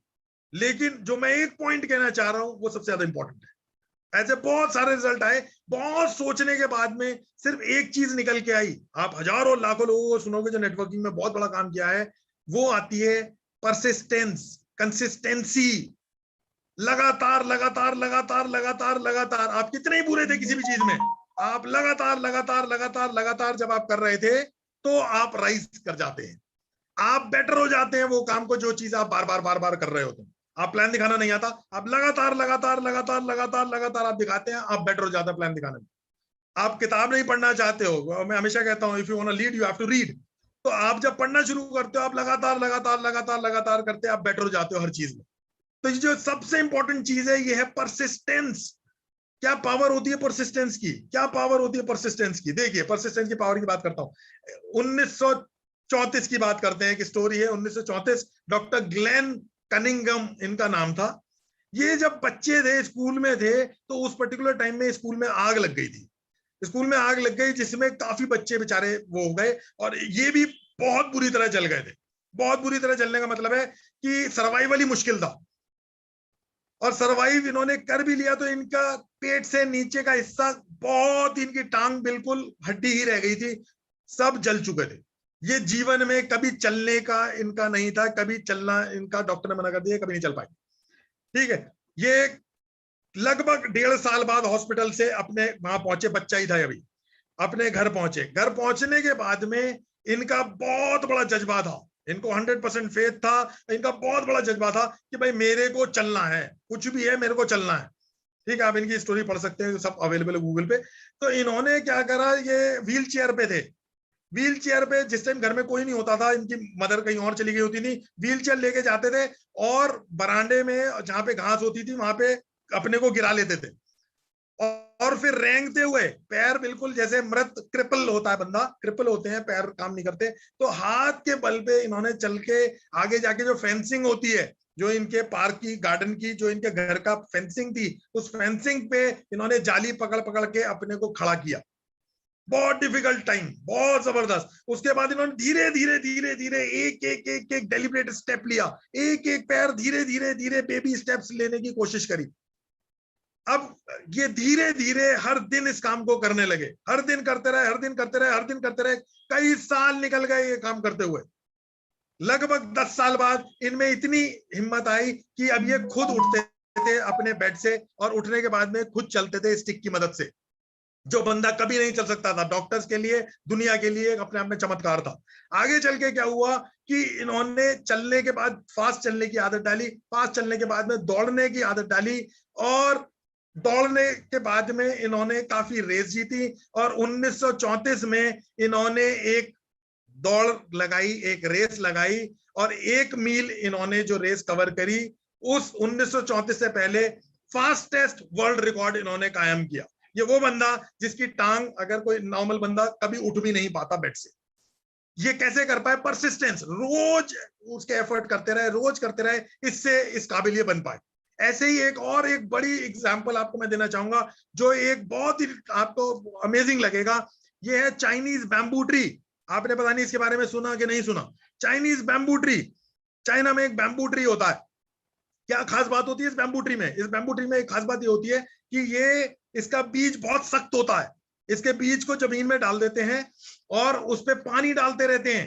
लेकिन जो मैं एक पॉइंट कहना चाह रहा हूं वो सबसे ज्यादा इंपॉर्टेंट है। ऐसे बहुत सारे रिजल्ट आए, बहुत सोचने के बाद में सिर्फ एक चीज निकल के आई। आप हजारों लाखों लोगों को सुनोगे जो नेटवर्किंग में बहुत बड़ा काम किया है, वो आती है परसिस्टेंस, कंसिस्टेंसी। लगातार लगातार लगातार लगातार लगातार, आप कितने ही बुरे थे किसी भी चीज में, आप लगातार लगातार लगातार लगातार जब आप कर रहे थे तो आप राइज कर जाते हैं, आप बेटर हो जाते हैं वो काम को, जो चीज आप बार बार कर रहे होते हैं, आप प्लान दिखाना नहीं आता, आप लगातार लगातार लगातार लगातार लगातार आप दिखाते हैं, आप बेटर हो जाता है प्लान दिखाने में। आप किताब नहीं पढ़ना चाहते हो, मैं हमेशा कहता हूं if you want to lead you have to read. तो आप जब पढ़ना शुरू करते हो, आप लगातार लगातार लगातार लगातार करते हैं, आप बेटर हो जाते हो हर चीज में। तो ये जो सबसे इंपॉर्टेंट चीज है, ये है परसिस्टेंस। क्या पावर होती है परसिस्टेंस की, क्या पावर होती है परसिस्टेंस की? देखिए परसिस्टेंस की पावर की बात करता हूं। 1934 की बात करते हैं, एक स्टोरी है 1934। डॉक्टर ग्लेन कनिंगम इनका नाम था। ये जब बच्चे थे, स्कूल में थे, तो उस पर्टिकुलर टाइम में स्कूल में आग लग गई थी। स्कूल में आग लग गई जिसमें काफी बच्चे बेचारे वो हो गए, और ये भी बहुत बुरी तरह जल गए थे। बहुत बुरी तरह जलने का मतलब है कि सर्वाइवल ही मुश्किल था। और सर्वाइव इन्होंने कर भी लिया, तो इनका पेट से नीचे का हिस्सा बहुत, इनकी टांग बिल्कुल हड्डी ही रह गई थी, सब जल चुके थे। ये जीवन में कभी चलने का इनका नहीं था, कभी चलना इनका डॉक्टर ने मना कर दिया, कभी नहीं चल पाए। ठीक है, ये लगभग 1.5 साल बाद हॉस्पिटल से अपने वहां पहुंचे, बच्चा ही था अभी, अपने घर पहुंचे। घर पहुंचने के बाद में इनका बहुत बड़ा जज्बा था, इनको 100% फेथ था, इनका बहुत बड़ा जज्बा था कि भाई मेरे को चलना है, कुछ भी है मेरे को चलना है। ठीक है, आप इनकी स्टोरी पढ़ सकते हैं, सब अवेलेबल है गूगल पे। तो इन्होंने क्या करा, ये व्हील चेयर पे थे। व्हील चेयर पे जिस टाइम घर में कोई नहीं होता था, इनकी मदर कहीं और चली गई होती थी, व्हील चेयर लेके जाते थे और बरामदे में जहां पे घास होती थी वहां पे अपने को गिरा लेते थे, और फिर रेंगते हुए, पैर बिल्कुल जैसे मृत, क्रिपल होता है बंदा, क्रिपल होते हैं, पैर काम नहीं करते, तो हाथ के बल पे इन्होंने चल के आगे जाके जो फेंसिंग होती है, जो इनके पार्क की, गार्डन की, जो इनके घर का फेंसिंग थी, उस फेंसिंग पे इन्होंने जाली पकड़ पकड़ के अपने को खड़ा किया। बहुत डिफिकल्ट टाइम, बहुत जबरदस्त। उसके बाद इन्होंने धीरे धीरे धीरे धीरे एक एक एक एक डेलिब्रेट स्टेप लिया, एक एक पैर धीरे धीरे धीरे बेबी स्टेप्स लेने की कोशिश करी। अब ये धीरे धीरे हर दिन इस काम को करने लगे, हर दिन करते रहे, हर दिन करते रहे, हर दिन करते रहे। कई साल निकल गए ये काम करते हुए। लगभग 10 साल बाद इनमें इतनी हिम्मत आई कि अब ये खुद उठते थे अपने बेड से, और उठने के बाद में खुद चलते थे स्टिक की मदद से, जो बंदा कभी नहीं चल सकता था। डॉक्टर्स के लिए, दुनिया के लिए अपने आप में चमत्कार था। आगे चल के क्या हुआ कि इन्होंने चलने के बाद फास्ट चलने की आदत डाली, फास्ट चलने के बाद में दौड़ने की आदत डाली, और दौड़ने के बाद में इन्होंने काफी रेस जीती। और 1934 में इन्होंने एक दौड़ लगाई, एक रेस लगाई, और 1 मील इन्होंने जो रेस कवर करी, उस 1934 से पहले फास्टेस्ट वर्ल्ड रिकॉर्ड इन्होंने कायम किया। ये वो बंदा जिसकी टांग, अगर कोई नॉर्मल बंदा कभी उठ भी नहीं पाता बेड से, ये कैसे कर पाए? परसिस्टेंस, रोज उसके एफर्ट करते रहे, रोज करते रहे, इससे इस काबिल ये बन पाए। ऐसे ही एक बड़ी एग्जांपल आपको मैं देना चाहूंगा, जो एक बहुत ही आपको अमेजिंग लगेगा। ये है चाइनीज बैम्बू ट्री। आपने पता नहीं इसके बारे में सुना कि नहीं सुना? चाइनीज बैम्बू ट्री, चाइना में एक बैम्बू ट्री होता है। क्या खास बात होती है इस बैम्बू ट्री में? इस बैम्बू ट्री में एक खास बात ये होती है कि ये, इसका बीज बहुत सख्त होता है। इसके बीज को जमीन में डाल देते हैं और उस पर पानी डालते रहते हैं।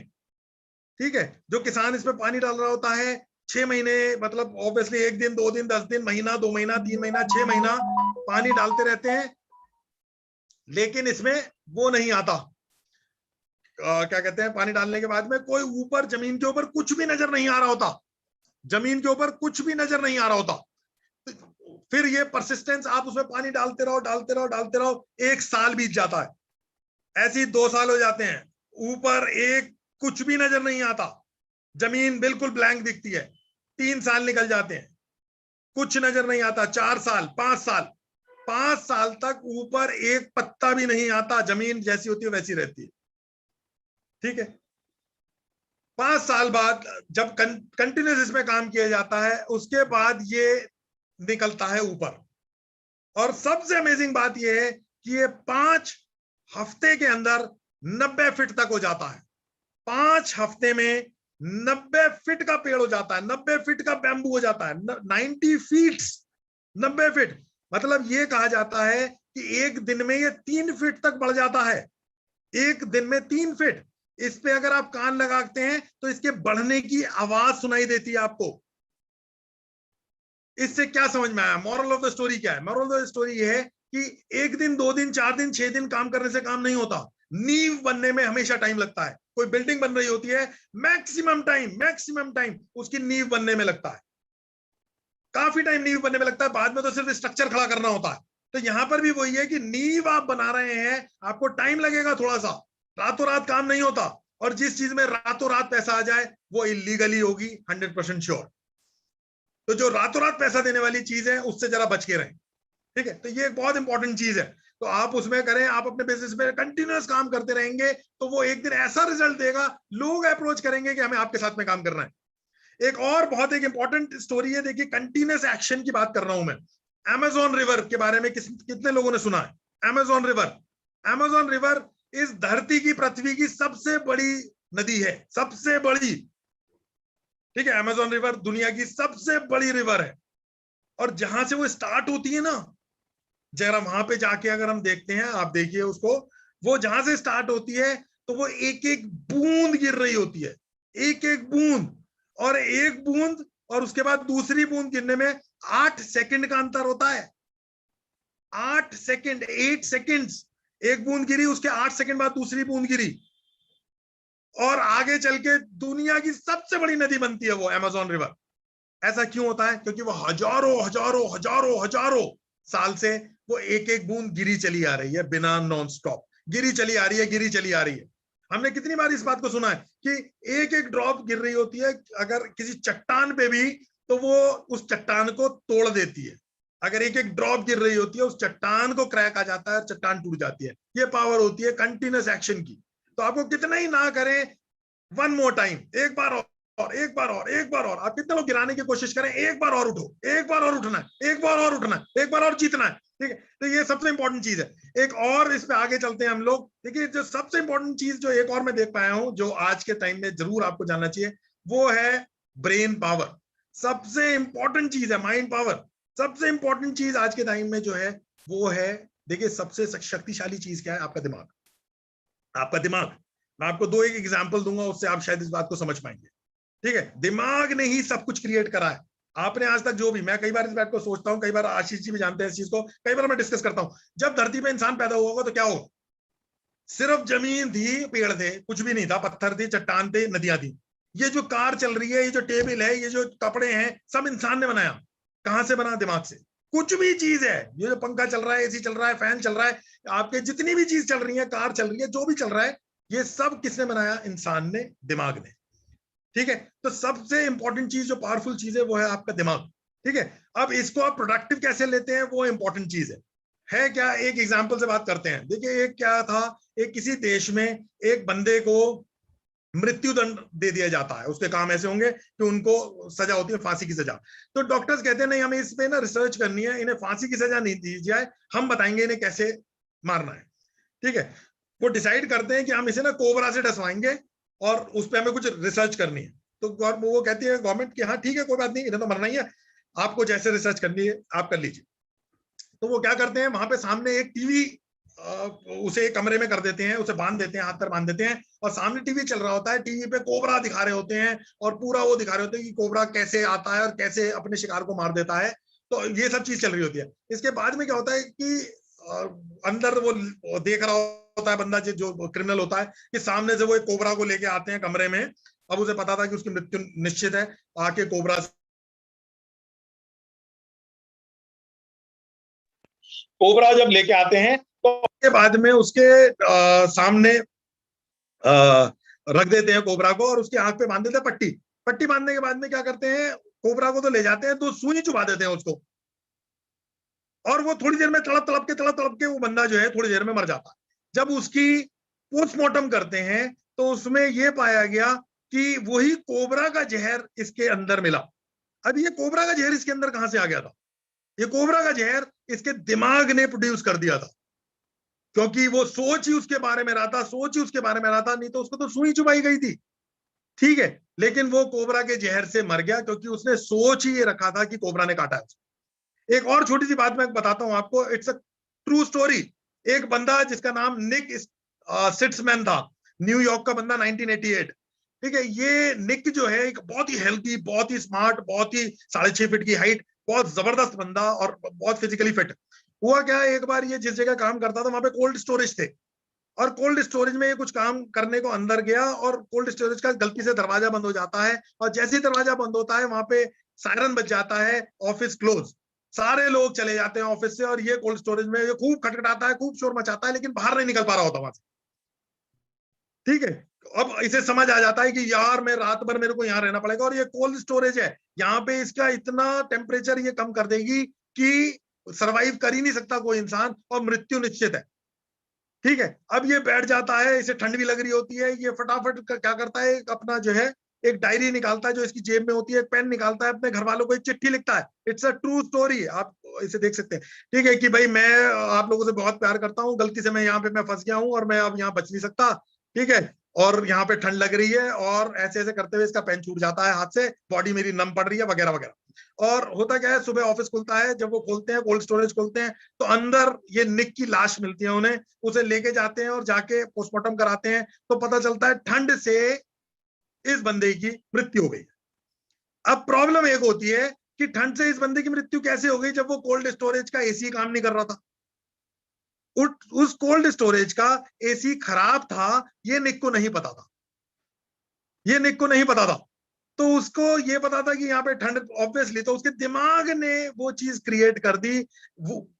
ठीक है, जो किसान इस पे पानी डाल रहा होता है 6 महीने, मतलब ऑब्वियसली 1 दिन, 2 दिन, 10 दिन, महीना, 2 महीना, 3 महीना, 6 महीना पानी डालते रहते हैं, लेकिन इसमें वो नहीं आता। क्या कहते हैं, पानी डालने के बाद में कोई ऊपर जमीन के ऊपर कुछ भी नजर नहीं आ रहा होता, जमीन के ऊपर कुछ भी नजर नहीं आ रहा होता। फिर ये परसिस्टेंस, आप उसमें पानी डालते रहो, डालते रहो, डालते रहो, 1 साल बीत जाता है, ऐसे ही 2 साल हो जाते हैं, ऊपर एक कुछ भी नजर नहीं आता, जमीन बिल्कुल ब्लैंक दिखती है। 3 साल निकल जाते हैं, कुछ नजर नहीं आता। 4 साल, 5 साल, 5 साल तक ऊपर एक पत्ता भी नहीं आता, जमीन जैसी होती है वैसी रहती है। ठीक है, 5 साल बाद जब कंटिन्यूस इसमें काम किया जाता है, उसके बाद ये निकलता है ऊपर। और सबसे अमेजिंग बात यह है कि ये 5 हफ्ते के अंदर 90 फीट तक हो जाता है। 5 हफ्ते में 90 फीट का पेड़ हो जाता है, 90 फीट का बैम्बू हो जाता है। 90 फीट, 90 फीट, मतलब ये कहा जाता है कि एक दिन में ये 3 फीट तक बढ़ जाता है। एक दिन में 3 फीट। इस पे अगर आप कान लगाते हैं तो इसके बढ़ने की आवाज सुनाई देती है आपको। इससे क्या समझ में आया? मॉरल ऑफ द स्टोरी क्या है? मॉरल ऑफ द स्टोरी ये है कि 1 दिन, 2 दिन, 4 दिन, 6 दिन काम करने से काम नहीं होता। नींव बनने में हमेशा टाइम लगता है। कोई बिल्डिंग बन रही होती है, मैक्सिमम टाइम उसकी नींव बनने में लगता है। काफी टाइम नींव बनने में लगता है, बाद में तो सिर्फ स्ट्रक्चर खड़ा करना होता है। तो यहां पर भी वही है कि नींव आप बना रहे हैं, आपको टाइम लगेगा थोड़ा सा, रातों रात काम नहीं होता, और जिस चीज में रातों रात पैसा आ जाए वो इलीगली होगी, 100% श्योर। तो जो रातों रात पैसा देने वाली चीज है उससे जरा बच के रहें, ठीक है। तो ये एक बहुत इंपॉर्टेंट चीज है, तो आप उसमें करें, आप अपने बिजनेस में कंटिन्यूअस काम करते रहेंगे तो वो एक दिन ऐसा रिजल्ट देगा, लोग अप्रोच करेंगे कि हमें आपके साथ में काम करना है। एक और बहुत एक इंपॉर्टेंट स्टोरी है, देखिए कंटिन्यूअस एक्शन की बात कर रहा हूं मैं। अमेजोन रिवर के बारे में कितने लोगों ने सुना है? अमेजोन रिवर, अमेजोन रिवर इस धरती की, पृथ्वी की सबसे बड़ी नदी है, सबसे बड़ी, ठीक है। अमेजोन रिवर दुनिया की सबसे बड़ी रिवर है, और जहां से वो स्टार्ट होती है ना, जरा वहां पे जाके अगर हम देखते हैं, आप देखिए उसको, वो जहां से स्टार्ट होती है तो वो एक एक बूंद गिर रही होती है, एक एक बूंद, और एक बूंद और उसके बाद दूसरी बूंद गिरने में 8 सेकंड का अंतर होता है। 8 सेकंड, 8 सेकंड्स, एक बूंद गिरी, उसके 8 सेकंड बाद दूसरी बूंद गिरी, और आगे चल के दुनिया की सबसे बड़ी नदी बनती है वो अमेजोन रिवर। ऐसा क्यों होता है? क्योंकि वो हजारों हजारों हजारों हजारों साल से वो एक एक बूंद गिरी चली आ रही है, बिना नॉन स्टॉप गिरी चली आ रही है, गिरी चली आ रही है। हमने कितनी बार इस बात को सुना है कि एक एक ड्रॉप गिर रही होती है, अगर किसी चट्टान पे भी, तो वो उस चट्टान को तोड़ देती है। अगर एक एक ड्रॉप गिर रही होती है, उस चट्टान को क्रैक आ जाता है, चट्टान टूट जाती है। ये पावर होती है कंटिन्यूअस एक्शन की। तो आपको कितना ही ना करें, वन मोर टाइम, एक बार और, एक बार और, एक बार और, आप कितने लोग गिराने की कोशिश करें, एक बार और उठो, एक बार और उठना है, एक बार और उठना है, एक बार और जीतना है, ठीक है। तो ये सबसे इंपॉर्टेंट चीज है। एक और इस पे आगे चलते हैं हम लोग। देखिए जो सबसे इंपॉर्टेंट चीज जो एक और मैं देख पाया हूं, जो आज के टाइम में जरूर आपको जानना चाहिए, वो है ब्रेन पावर। सबसे इंपॉर्टेंट चीज है माइंड पावर। सबसे इंपॉर्टेंट चीज आज के टाइम में जो है वो है, देखिए सबसे शक्तिशाली चीज क्या है? आपका दिमाग। आपका दिमाग, मैं आपको दो एक एग्जांपल दूंगा, उससे आप शायद इस बात को समझ पाएंगे, ठीक है। दिमाग ने ही सब कुछ क्रिएट करा है। आपने आज तक जो भी, मैं कई बार इस बात को सोचता हूं, कई बार आशीष जी भी जानते हैं इस चीज को, कई बार मैं डिस्कस करता हूं, जब धरती पे इंसान पैदा हुआ होगा तो क्या होगा? सिर्फ जमीन थी, पेड़ थे, कुछ भी नहीं था, पत्थर थे, चट्टान थे, नदियां थी। ये जो कार चल रही है, ये जो टेबल है, ये जो कपड़े हैं, सब इंसान ने बनाया। कहां से बना? दिमाग से। कुछ भी चीज है, ये जो पंखा चल रहा है, एसी चल रहा है, फैन चल रहा है, आपके जितनी भी चीज चल रही है, कार चल रही है, जो भी चल रहा है, ये सब किसने बनाया? इंसान ने, दिमाग ने, ठीक है। तो सबसे इंपॉर्टेंट चीज, जो पावरफुल चीज है, वो है आपका दिमाग, ठीक है। अब इसको आप प्रोडक्टिव कैसे लेते हैं, वो इंपॉर्टेंट चीज है क्या? एक एग्जांपल से बात करते हैं। देखिए एक क्या था, एक किसी देश में एक बंदे को मृत्यु दंड दे दिया जाता है। उसके काम ऐसे होंगे कि उनको सजा होती है फांसी की सजा। तो डॉक्टर्स कहते हैं नहीं, हमें इस पे ना रिसर्च करनी है, इन्हें फांसी की सजा नहीं दी जाए, हम बताएंगे इन्हें कैसे मारना है, ठीक है। वो डिसाइड करते हैं कि हम इसे ना कोबरा से डसवाएंगे और उस पर हमें कुछ रिसर्च करनी है। तो वो कहती है गवर्नमेंट कि हाँ ठीक है, कोई बात नहीं, इन्हें तो मरना ही है, आपको जैसे रिसर्च करनी है आप कर लीजिए। तो वो क्या करते हैं, वहां पे सामने एक टीवी, उसे एक कमरे में कर देते हैं, उसे बांध देते हैं, हाथ पर बांध देते हैं, और सामने टीवी चल रहा होता है, टीवी पे कोबरा दिखा रहे होते हैं, और पूरा वो दिखा रहे होते हैं कि कोबरा कैसे आता है और कैसे अपने शिकार को मार देता है। तो ये सब चीज चल रही होती है। इसके बाद में क्या होता है कि अंदर वो देख रहा होता है बंदा, जो क्रिमिनल होता है, कि सामने से वो एक कोबरा को लेके आते हैं कमरे में। अब उसे पता था कि उसकी मृत्यु निश्चित है, आके कोबरा जब लेके आते हैं, तो उसके बाद में उसके सामने रख देते हैं कोबरा को, और उसके आंख पे बांध देते हैं पट्टी। पट्टी बांधने के बाद में क्या करते हैं, कोबरा को तो ले जाते हैं, तो सुई चुबा देते हैं उसको, और वो थोड़ी देर में तड़प के वो बंदा जो है थोड़ी देर में मर जाता है। जब उसकी पोस्टमार्टम करते हैं तो उसमें यह पाया गया कि वही कोबरा का जहर इसके अंदर मिला। अब ये कोबरा का जहर इसके अंदर कहां से आ गया था? ये कोबरा का जहर इसके दिमाग ने प्रोड्यूस कर दिया था, क्योंकि वो सोच ही उसके बारे में रहा था, सोच ही उसके बारे में रहा था, नहीं तो उसको तो सुई चुबाई गई थी, ठीक है। लेकिन वो कोबरा के जहर से मर गया, क्योंकि उसने सोच ही ये रखा था कि कोबरा ने काटा है। एक और छोटी सी बात मैं बताता हूं आपको, इट्स अ ट्रू स्टोरी। एक बंदा जिसका नाम निक सिट्समैन था, न्यूयॉर्क का बंदा, 1988, ठीक है। ये निक जो है एक बहुत ही हेल्थी, बहुत ही स्मार्ट, बहुत ही 6.5 फीट की हाइट, बहुत जबरदस्त बंदा और बहुत फिजिकली फिट। हुआ क्या, एक बार ये जिस जगह काम करता था वहां पे कोल्ड स्टोरेज थे, और कोल्ड स्टोरेज में ये कुछ काम करने को अंदर गया, और कोल्ड स्टोरेज का गलती से दरवाजा बंद हो जाता है, और जैसे ही दरवाजा बंद होता है वहां पे सायरन बज जाता है, ऑफिस क्लोज, सारे लोग चले जाते हैं ऑफिस से, और ये कोल्ड स्टोरेज में ये खूब खटखटाता है, खूब शोर मचाता है, लेकिन बाहर नहीं निकल पा रहा होता वहां से। ठीक है, अब इसे समझ आ जाता है कि यार मैं रात भर मेरे को यहाँ रहना पड़ेगा, और ये कोल्ड स्टोरेज है, यहाँ पे इसका इतना टेम्परेचर ये कम कर देगी कि सरवाइव कर ही नहीं सकता कोई इंसान, और मृत्यु निश्चित है। ठीक है, अब ये बैठ जाता है, इसे ठंड भी लग रही होती है, ये फटाफट क्या करता है, अपना जो है एक डायरी निकालता है जो इसकी जेब में होती है, एक पेन निकालता है, अपने घर वालों को एक चिट्ठी लिखता है। इट्स अ ट्रू स्टोरी, आप इसे देख सकते हैं। ठीक है, कि भाई मैं आप लोगों से बहुत प्यार करता हूँ, गलती से मैं यहाँ पे मैं फंस गया हूँ और मैं अब यहाँ बच नहीं सकता। ठीक है, और यहाँ पे ठंड लग रही है, और ऐसे ऐसे करते हुए इसका पेन छूट जाता है हाथ से, बॉडी मेरी नम पड़ रही है, वगैरह वगैरह। और होता क्या है, सुबह ऑफिस खुलता है, जब वो खोलते हैं कोल्ड स्टोरेज खोलते हैं, तो अंदर ये निक की लाश मिलती है उन्हें, उसे लेके जाते हैं और जाके पोस्टमार्टम कराते हैं, तो पता चलता है ठंड से इस बंदे की मृत्यु हो गई। अब प्रॉब्लम एक होती है कि ठंड से इस बंदे की मृत्यु कैसे हो गई, जब वो कोल्ड स्टोरेज का एसी काम नहीं कर रहा था। उस कोल्ड स्टोरेज का एसी खराब था, ये निक को नहीं पता था, ये निक को नहीं पता था। तो उसको ये पता था कि यहाँ पे ठंड ऑब्वियसली, तो उसके दिमाग ने वो चीज क्रिएट कर दी,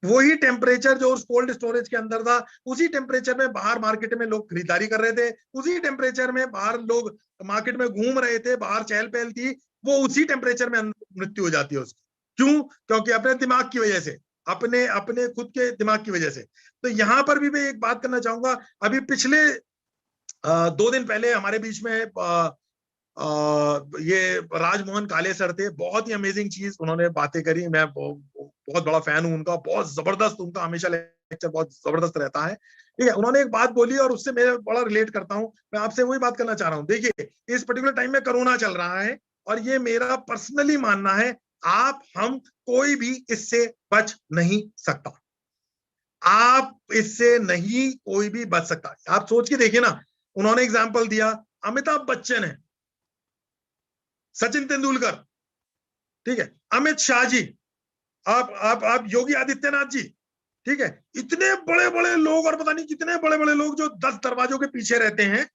वही टेम्परेचर जो उस कोल्ड स्टोरेज के अंदर था, उसी टेम्परेचर में बाहर मार्केट में लोग खरीदारी कर रहे थे, उसी टेम्परेचर में बाहर लोग मार्केट में घूम रहे थे, बाहर चहल पहल थी, वो उसी टेम्परेचर में मृत्यु हो जाती है उसकी। क्यों? क्योंकि अपने दिमाग की वजह से, अपने अपने खुद के दिमाग की वजह से। तो यहां पर भी मैं एक बात करना चाहूंगा, अभी पिछले 2 दिन पहले हमारे बीच में ये राजमोहन काले सर थे, बहुत ही अमेजिंग चीज उन्होंने बातें करी। मैं बहुत बड़ा फैन हूं उनका, बहुत जबरदस्त, उनका हमेशा लेक्चर बहुत जबरदस्त रहता है। ठीक है, उन्होंने एक बात बोली और उससे मैं बड़ा रिलेट करता हूं, मैं आपसे वही बात करना चाह रहा हूं। देखिए, इस पर्टिकुलर टाइम में कोरोना चल रहा है, और ये मेरा पर्सनली मानना है, आप हम कोई भी इससे बच नहीं सकता, आप इससे नहीं कोई भी बच सकता। आप सोच के देखिए ना, उन्होंने एग्जाम्पल दिया, अमिताभ बच्चन है, सचिन तेंदुलकर, ठीक है, अमित शाह जी, आप योगी आदित्यनाथ जी, ठीक है, इतने बड़े बड़े लोग, और पता नहीं कितने बड़े बड़े लोग जो 10 दरवाजों के पीछे रहते हैं,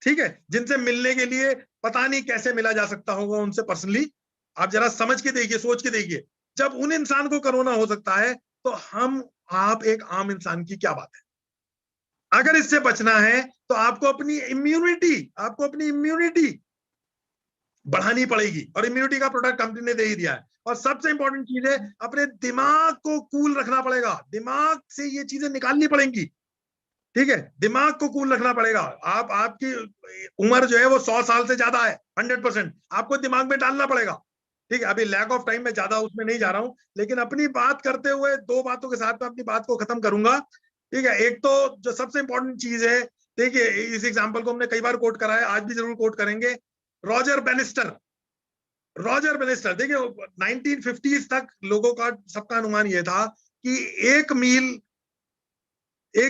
ठीक है, जिनसे मिलने के लिए पता नहीं कैसे मिला जा सकता होगा उनसे पर्सनली। आप जरा समझ के देखिए, सोच के देखिए, जब उन इंसान को कोरोना हो सकता है, तो हम आप एक आम इंसान की क्या बात है। अगर इससे बचना है तो आपको अपनी इम्यूनिटी बढ़ानी पड़ेगी, और इम्यूनिटी का प्रोडक्ट कंपनी ने दे ही दिया है। और सबसे इंपॉर्टेंट चीज है, अपने दिमाग को कूल रखना पड़ेगा, दिमाग से ये चीजें निकालनी पड़ेंगी। ठीक है, दिमाग को कूल रखना पड़ेगा। आपकी उम्र जो है वो 100 साल से ज्यादा है, 100% आपको दिमाग में डालना पड़ेगा। ठीक है, अभी लैक ऑफ टाइम में ज्यादा उसमें नहीं जा रहा हूं, लेकिन अपनी बात करते हुए 2 बातों के साथ में अपनी बात को खत्म करूंगा। ठीक है, एक तो जो सबसे इंपॉर्टेंट चीज है, देखिए इस एग्जाम्पल को हमने कई बार कोट करा है, आज भी जरूर कोट करेंगे, रॉजर बेनिस्टर। देखिए 1950s तक लोगों का सबका अनुमान यह था कि एक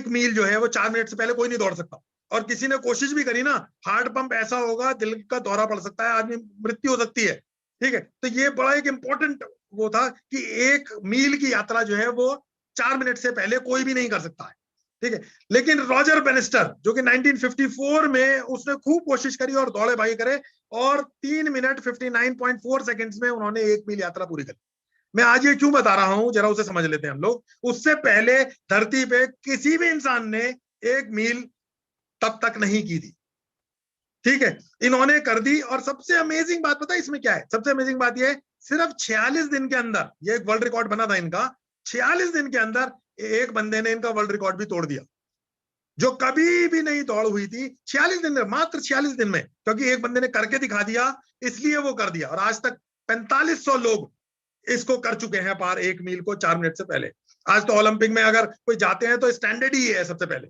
मील जो है वो 4 मिनट से पहले कोई नहीं दौड़ सकता, और किसी ने कोशिश भी करी ना, हार्ट पंप ऐसा होगा, दिल का दौरा पड़ सकता है, आदमी मृत्यु हो सकती है। ठीक है, तो ये बड़ा एक इंपॉर्टेंट वो था कि 1 मील की यात्रा जो है वो 4 मिनट से पहले कोई भी नहीं कर सकता है। ठीक है, लेकिन रॉजर बेनिस्टर जो कि 1954 में उसने खूब कोशिश करी और दौड़े भाई करे, और 3 मिनट 59.4 सेकंड्स में उन्होंने 1 मील यात्रा पूरी करी। मैं आज ये क्यों बता रहा हूं, जरा उसे समझ लेते हैं हम लोग। उससे पहले धरती पे किसी भी इंसान ने 1 मील तब तक नहीं की थी। ठीक है, इन्होंने कर दी, और सबसे अमेजिंग बात पता है इसमें क्या है, सबसे अमेजिंग बात यह है, सिर्फ 46 दिन के अंदर ये एक वर्ल्ड रिकॉर्ड बना था इनका। 46 दिन के अंदर एक बंदे ने इनका वर्ल्ड रिकॉर्ड भी तोड़ दिया, जो कभी भी नहीं दौड़ हुई थी। 46 दिन में, मात्र 46 दिन में, क्योंकि एक बंदे ने करके दिखा दिया, इसलिए वो कर दिया। और आज तक 4500 लोग इसको कर चुके हैं पार, 1 मील को 4 मिनट से पहले। आज तो ओलंपिक में अगर कोई जाते हैं तो स्टैंडर्ड ही है सबसे पहले।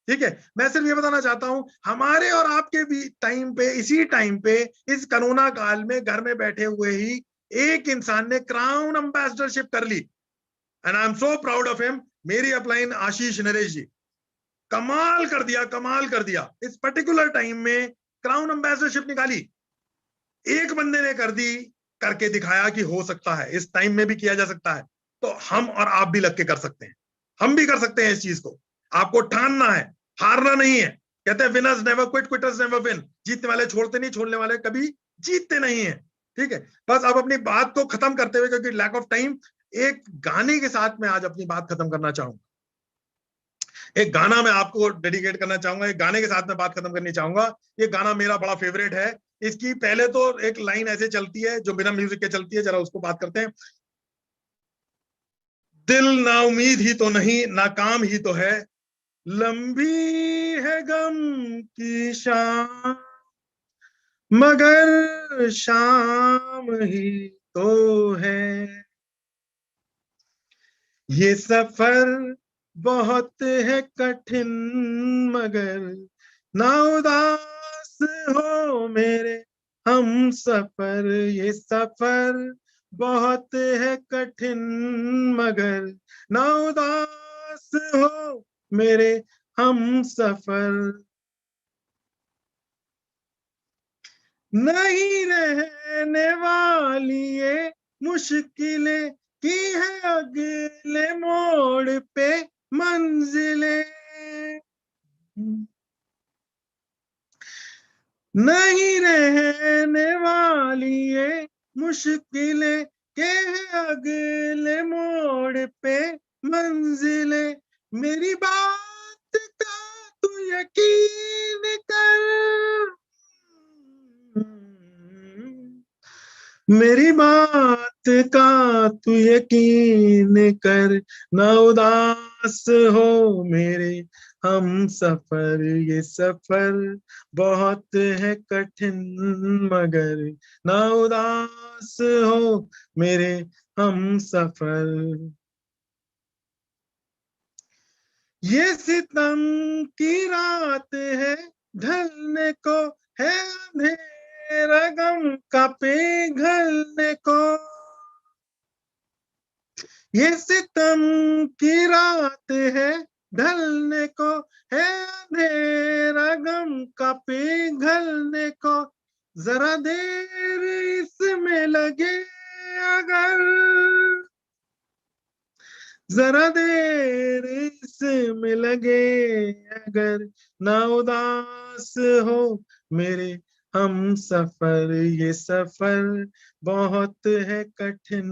ठीक है, मैं सिर्फ ये बताना चाहता हूं, हमारे और आपके भी टाइम पे, इसी टाइम पे, इस कोरोना काल में घर में बैठे हुए ही एक इंसान ने क्राउन एम्बेसडरशिप कर ली, and I am so proud of him. मेरी अपलाइन आशीष नरेश जी, कमाल कर दिया, कमाल कर दिया। इस पर्टिकुलर टाइम में क्राउन एम्बेसडरशिप निकाली, एक बंदे ने कर दी, करके दिखाया कि हो सकता है, इस टाइम में भी किया जा सकता है। तो हम और आप भी लग के कर सकते हैं, हम भी कर सकते हैं इस चीज को। आपको ठानना है, हारना नहीं है। कहते हैं winners never quit, quitters never win. जीतने वाले छोड़ते नहीं, छोड़ने वाले कभी जीतते नहीं है। ठीक है, बस अब अपनी बात को खत्म करते हुए, क्योंकि लैक ऑफ टाइम, एक गाने के साथ मैं आज अपनी बात खत्म करना चाहूंगा। एक गाना मैं आपको डेडिकेट करना चाहूंगा, एक गाने के साथ मैं बात खत्म करनी चाहूंगा। ये गाना मेरा बड़ा फेवरेट है। इसकी पहले तो एक लाइन ऐसे चलती है जो बिना म्यूजिक के चलती है, जरा उसको बात करते हैं। दिल ना उम्मीद ही तो नहीं, नाकाम ही तो है, लंबी है गम की शाम, मगर शाम ही तो है। ये सफर बहुत है कठिन, मगर ना उदास हो मेरे हम सफर। ये सफर बहुत है कठिन, मगर ना उदास हो मेरे हम सफर। नहीं रहने वाली ये मुश्किलें की है अगले मोड़ पे मंजिलें। नहीं रहने वाली ये मुश्किलें के है अगले मोड़ पे मंजिलें। मेरी बात का तू यकीन कर, मेरी बात का तू यकीन कर, ना उदास हो मेरे हम सफर। ये सफर बहुत है कठिन, मगर ना उदास हो मेरे हम सफर। ये सितम की रात है, ढलने को है अंधेरा गम का पिघलने को। ये सितम की रात है, ढलने को है अंधेरा गम का पिघलने को। जरा देर इसमें लगे अगर, जरा देर इसमें लगे अगर, ना उदास हो मेरे हम सफर। ये सफर बहुत है कठिन,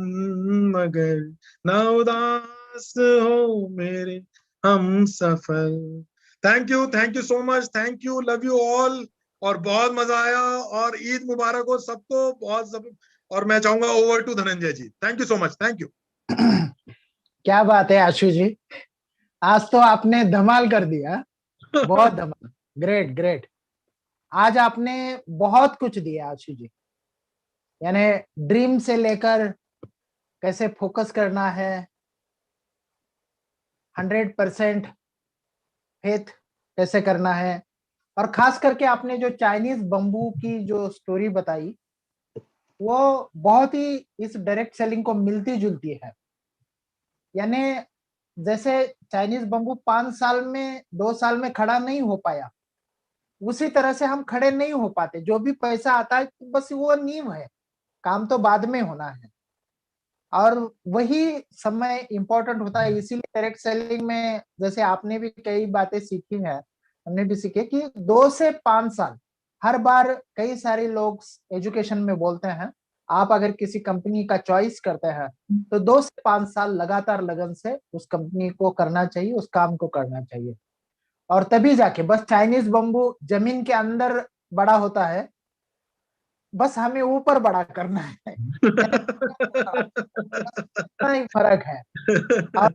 मगर ना उदास हो मेरे हम सफर। Thank you so much, thank you, love you all. और बहुत मजा आया, और ईद मुबारक हो सबको, बहुत सब। और मैं चाहूंगा over to Dhananjay ji. Thank you so much, thank you. क्या बात है आशु जी, आज तो आपने धमाल कर दिया, बहुत धमाल। Great great. आज आपने बहुत कुछ दिया आशु जी, यानी ड्रीम से लेकर कैसे फोकस करना है, 100% फेथ कैसे करना है, और खास करके आपने जो चाइनीज बम्बू की जो स्टोरी बताई, वो बहुत ही इस डायरेक्ट सेलिंग को मिलती जुलती है। यानी जैसे चाइनीज बम्बू 5 साल में 2 साल में खड़ा नहीं हो पाया, उसी तरह से हम खड़े नहीं हो पाते। जो भी पैसा आता है बस वो नींव है, काम तो बाद में होना है, और वही समय इंपॉर्टेंट होता है। इसीलिए डायरेक्ट सेलिंग में जैसे आपने भी कई बातें सीखी है, हमने भी सीखे कि 2 से 5 साल, हर बार कई सारे लोग एजुकेशन में बोलते हैं, आप अगर किसी कंपनी का चॉइस करते हैं तो 2 से 5 साल लगातार लगन से उस कंपनी को करना चाहिए, उस काम को करना चाहिए, और तभी जाके बस चाइनीज बम्बू जमीन के अंदर बड़ा होता है, बस हमें ऊपर बड़ा करना है। इतना ही फर्क है, और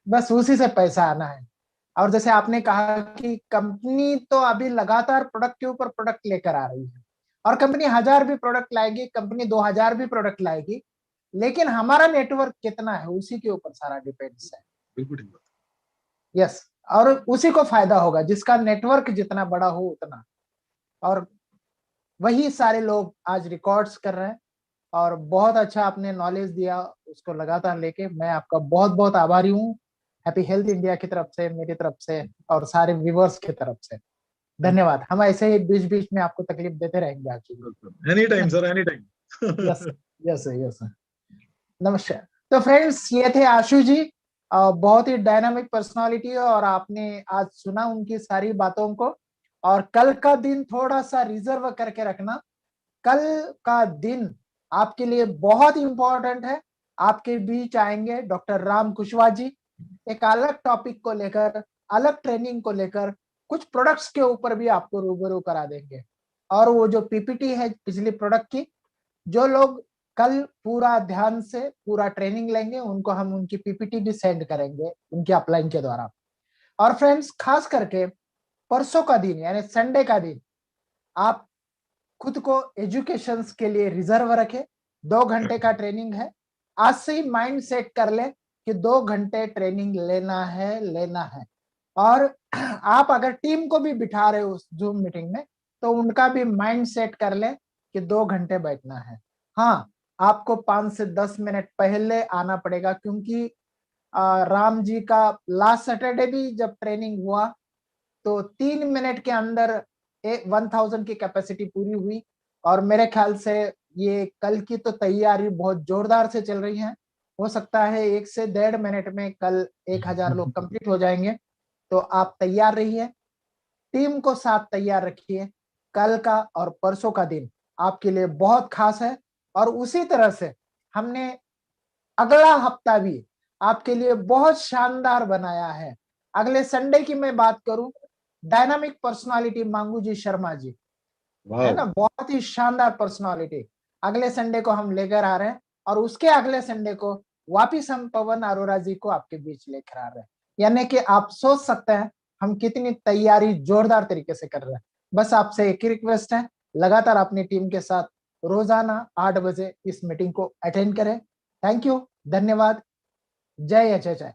बस उसी से पैसा आना है। और जैसे आपने कहा कि कंपनी तो अभी लगातार प्रोडक्ट के ऊपर प्रोडक्ट लेकर आ रही है, और कंपनी 1000 भी प्रोडक्ट लाएगी, कंपनी 2000 भी प्रोडक्ट लाएगी, लेकिन हमारा नेटवर्क कितना है उसी के ऊपर सारा डिपेंड्स है। बिल्कुल। यस, और उसी को फायदा होगा जिसका नेटवर्क जितना बड़ा हो उतना, और वही सारे लोग आज रिकॉर्ड्स कर रहे हैं। और बहुत अच्छा आपने नॉलेज दिया, उसको लगातार लेके मैं आपका बहुत बहुत आभारी हूँ। हैप्पी हेल्थ इंडिया की तरफ से, मेरी तरफ से, और सारे व्यूवर्स की तरफ से धन्यवाद। हम ऐसे ही बीच बीच में आपको तकलीफ देते रहेंगे actually. Any time sir, any time. Yes yes yes. नमस्कार। तो फ्रेंड्स, ये थे आशु जी, बहुत ही डायनामिक पर्सनालिटी, और आपने आज सुना उनकी सारी बातों को। और कल का दिन थोड़ा सा रिजर्व करके रखना, कल का दिन आपके लिए बहुत इंपॉर्टेंट है। आपके बीच आएंगे डॉक्टर राम कुशवाहा जी, एक अलग टॉपिक को लेकर, अलग ट्रेनिंग को लेकर, कुछ प्रोडक्ट्स के ऊपर भी आपको रूबरू करा देंगे। और वो जो पीपीटी है पिछली प्रोडक्ट की, जो लोग कल पूरा ध्यान से पूरा ट्रेनिंग लेंगे उनको हम उनकी पीपीटी भी सेंड करेंगे उनके अपलाइन के द्वारा। और फ्रेंड्स, खास करके परसों का दिन यानी संडे का दिन आप खुद को एजुकेशन के लिए रिजर्व रखें। 2 घंटे का ट्रेनिंग है। आज से ही माइंड सेट कर ले कि 2 घंटे ट्रेनिंग लेना है। और आप अगर टीम को भी बिठा रहे हो उस जूम मीटिंग में, तो उनका भी माइंड सेट कर ले कि 2 घंटे बैठना है। हाँ, आपको 5 से 10 मिनट पहले आना पड़ेगा, क्योंकि राम जी का लास्ट सैटरडे भी जब ट्रेनिंग हुआ तो 3 मिनट के अंदर 1000 की कैपेसिटी पूरी हुई। और मेरे ख्याल से ये कल की तो तैयारी बहुत जोरदार से चल रही है। हो सकता है 1 से 1.5 मिनट में कल 1000 लोग कंप्लीट हो जाएंगे। तो आप तैयार रहिए, टीम को साथ तैयार रखिए। कल का और परसों का दिन आपके लिए बहुत खास है। और उसी तरह से हमने अगला हफ्ता भी आपके लिए बहुत शानदार बनाया है। अगले संडे की मैं बात करूं, डायनामिक पर्सनालिटी मांगू जी शर्मा जी, है ना, बहुत ही शानदार पर्सनालिटी अगले संडे को हम लेकर आ रहे हैं। और उसके अगले संडे को वापिस हम पवन अरोरा जी को आपके बीच लेकर आ रहे हैं। यानी कि आप सोच सकते हैं हम कितनी तैयारी जोरदार तरीके से कर रहे हैं। बस आपसे एक ही रिक्वेस्ट है, लगातार अपनी टीम के साथ रोजाना 8 बजे इस मीटिंग को अटेंड करें। थैंक यू, धन्यवाद, जय जय जय।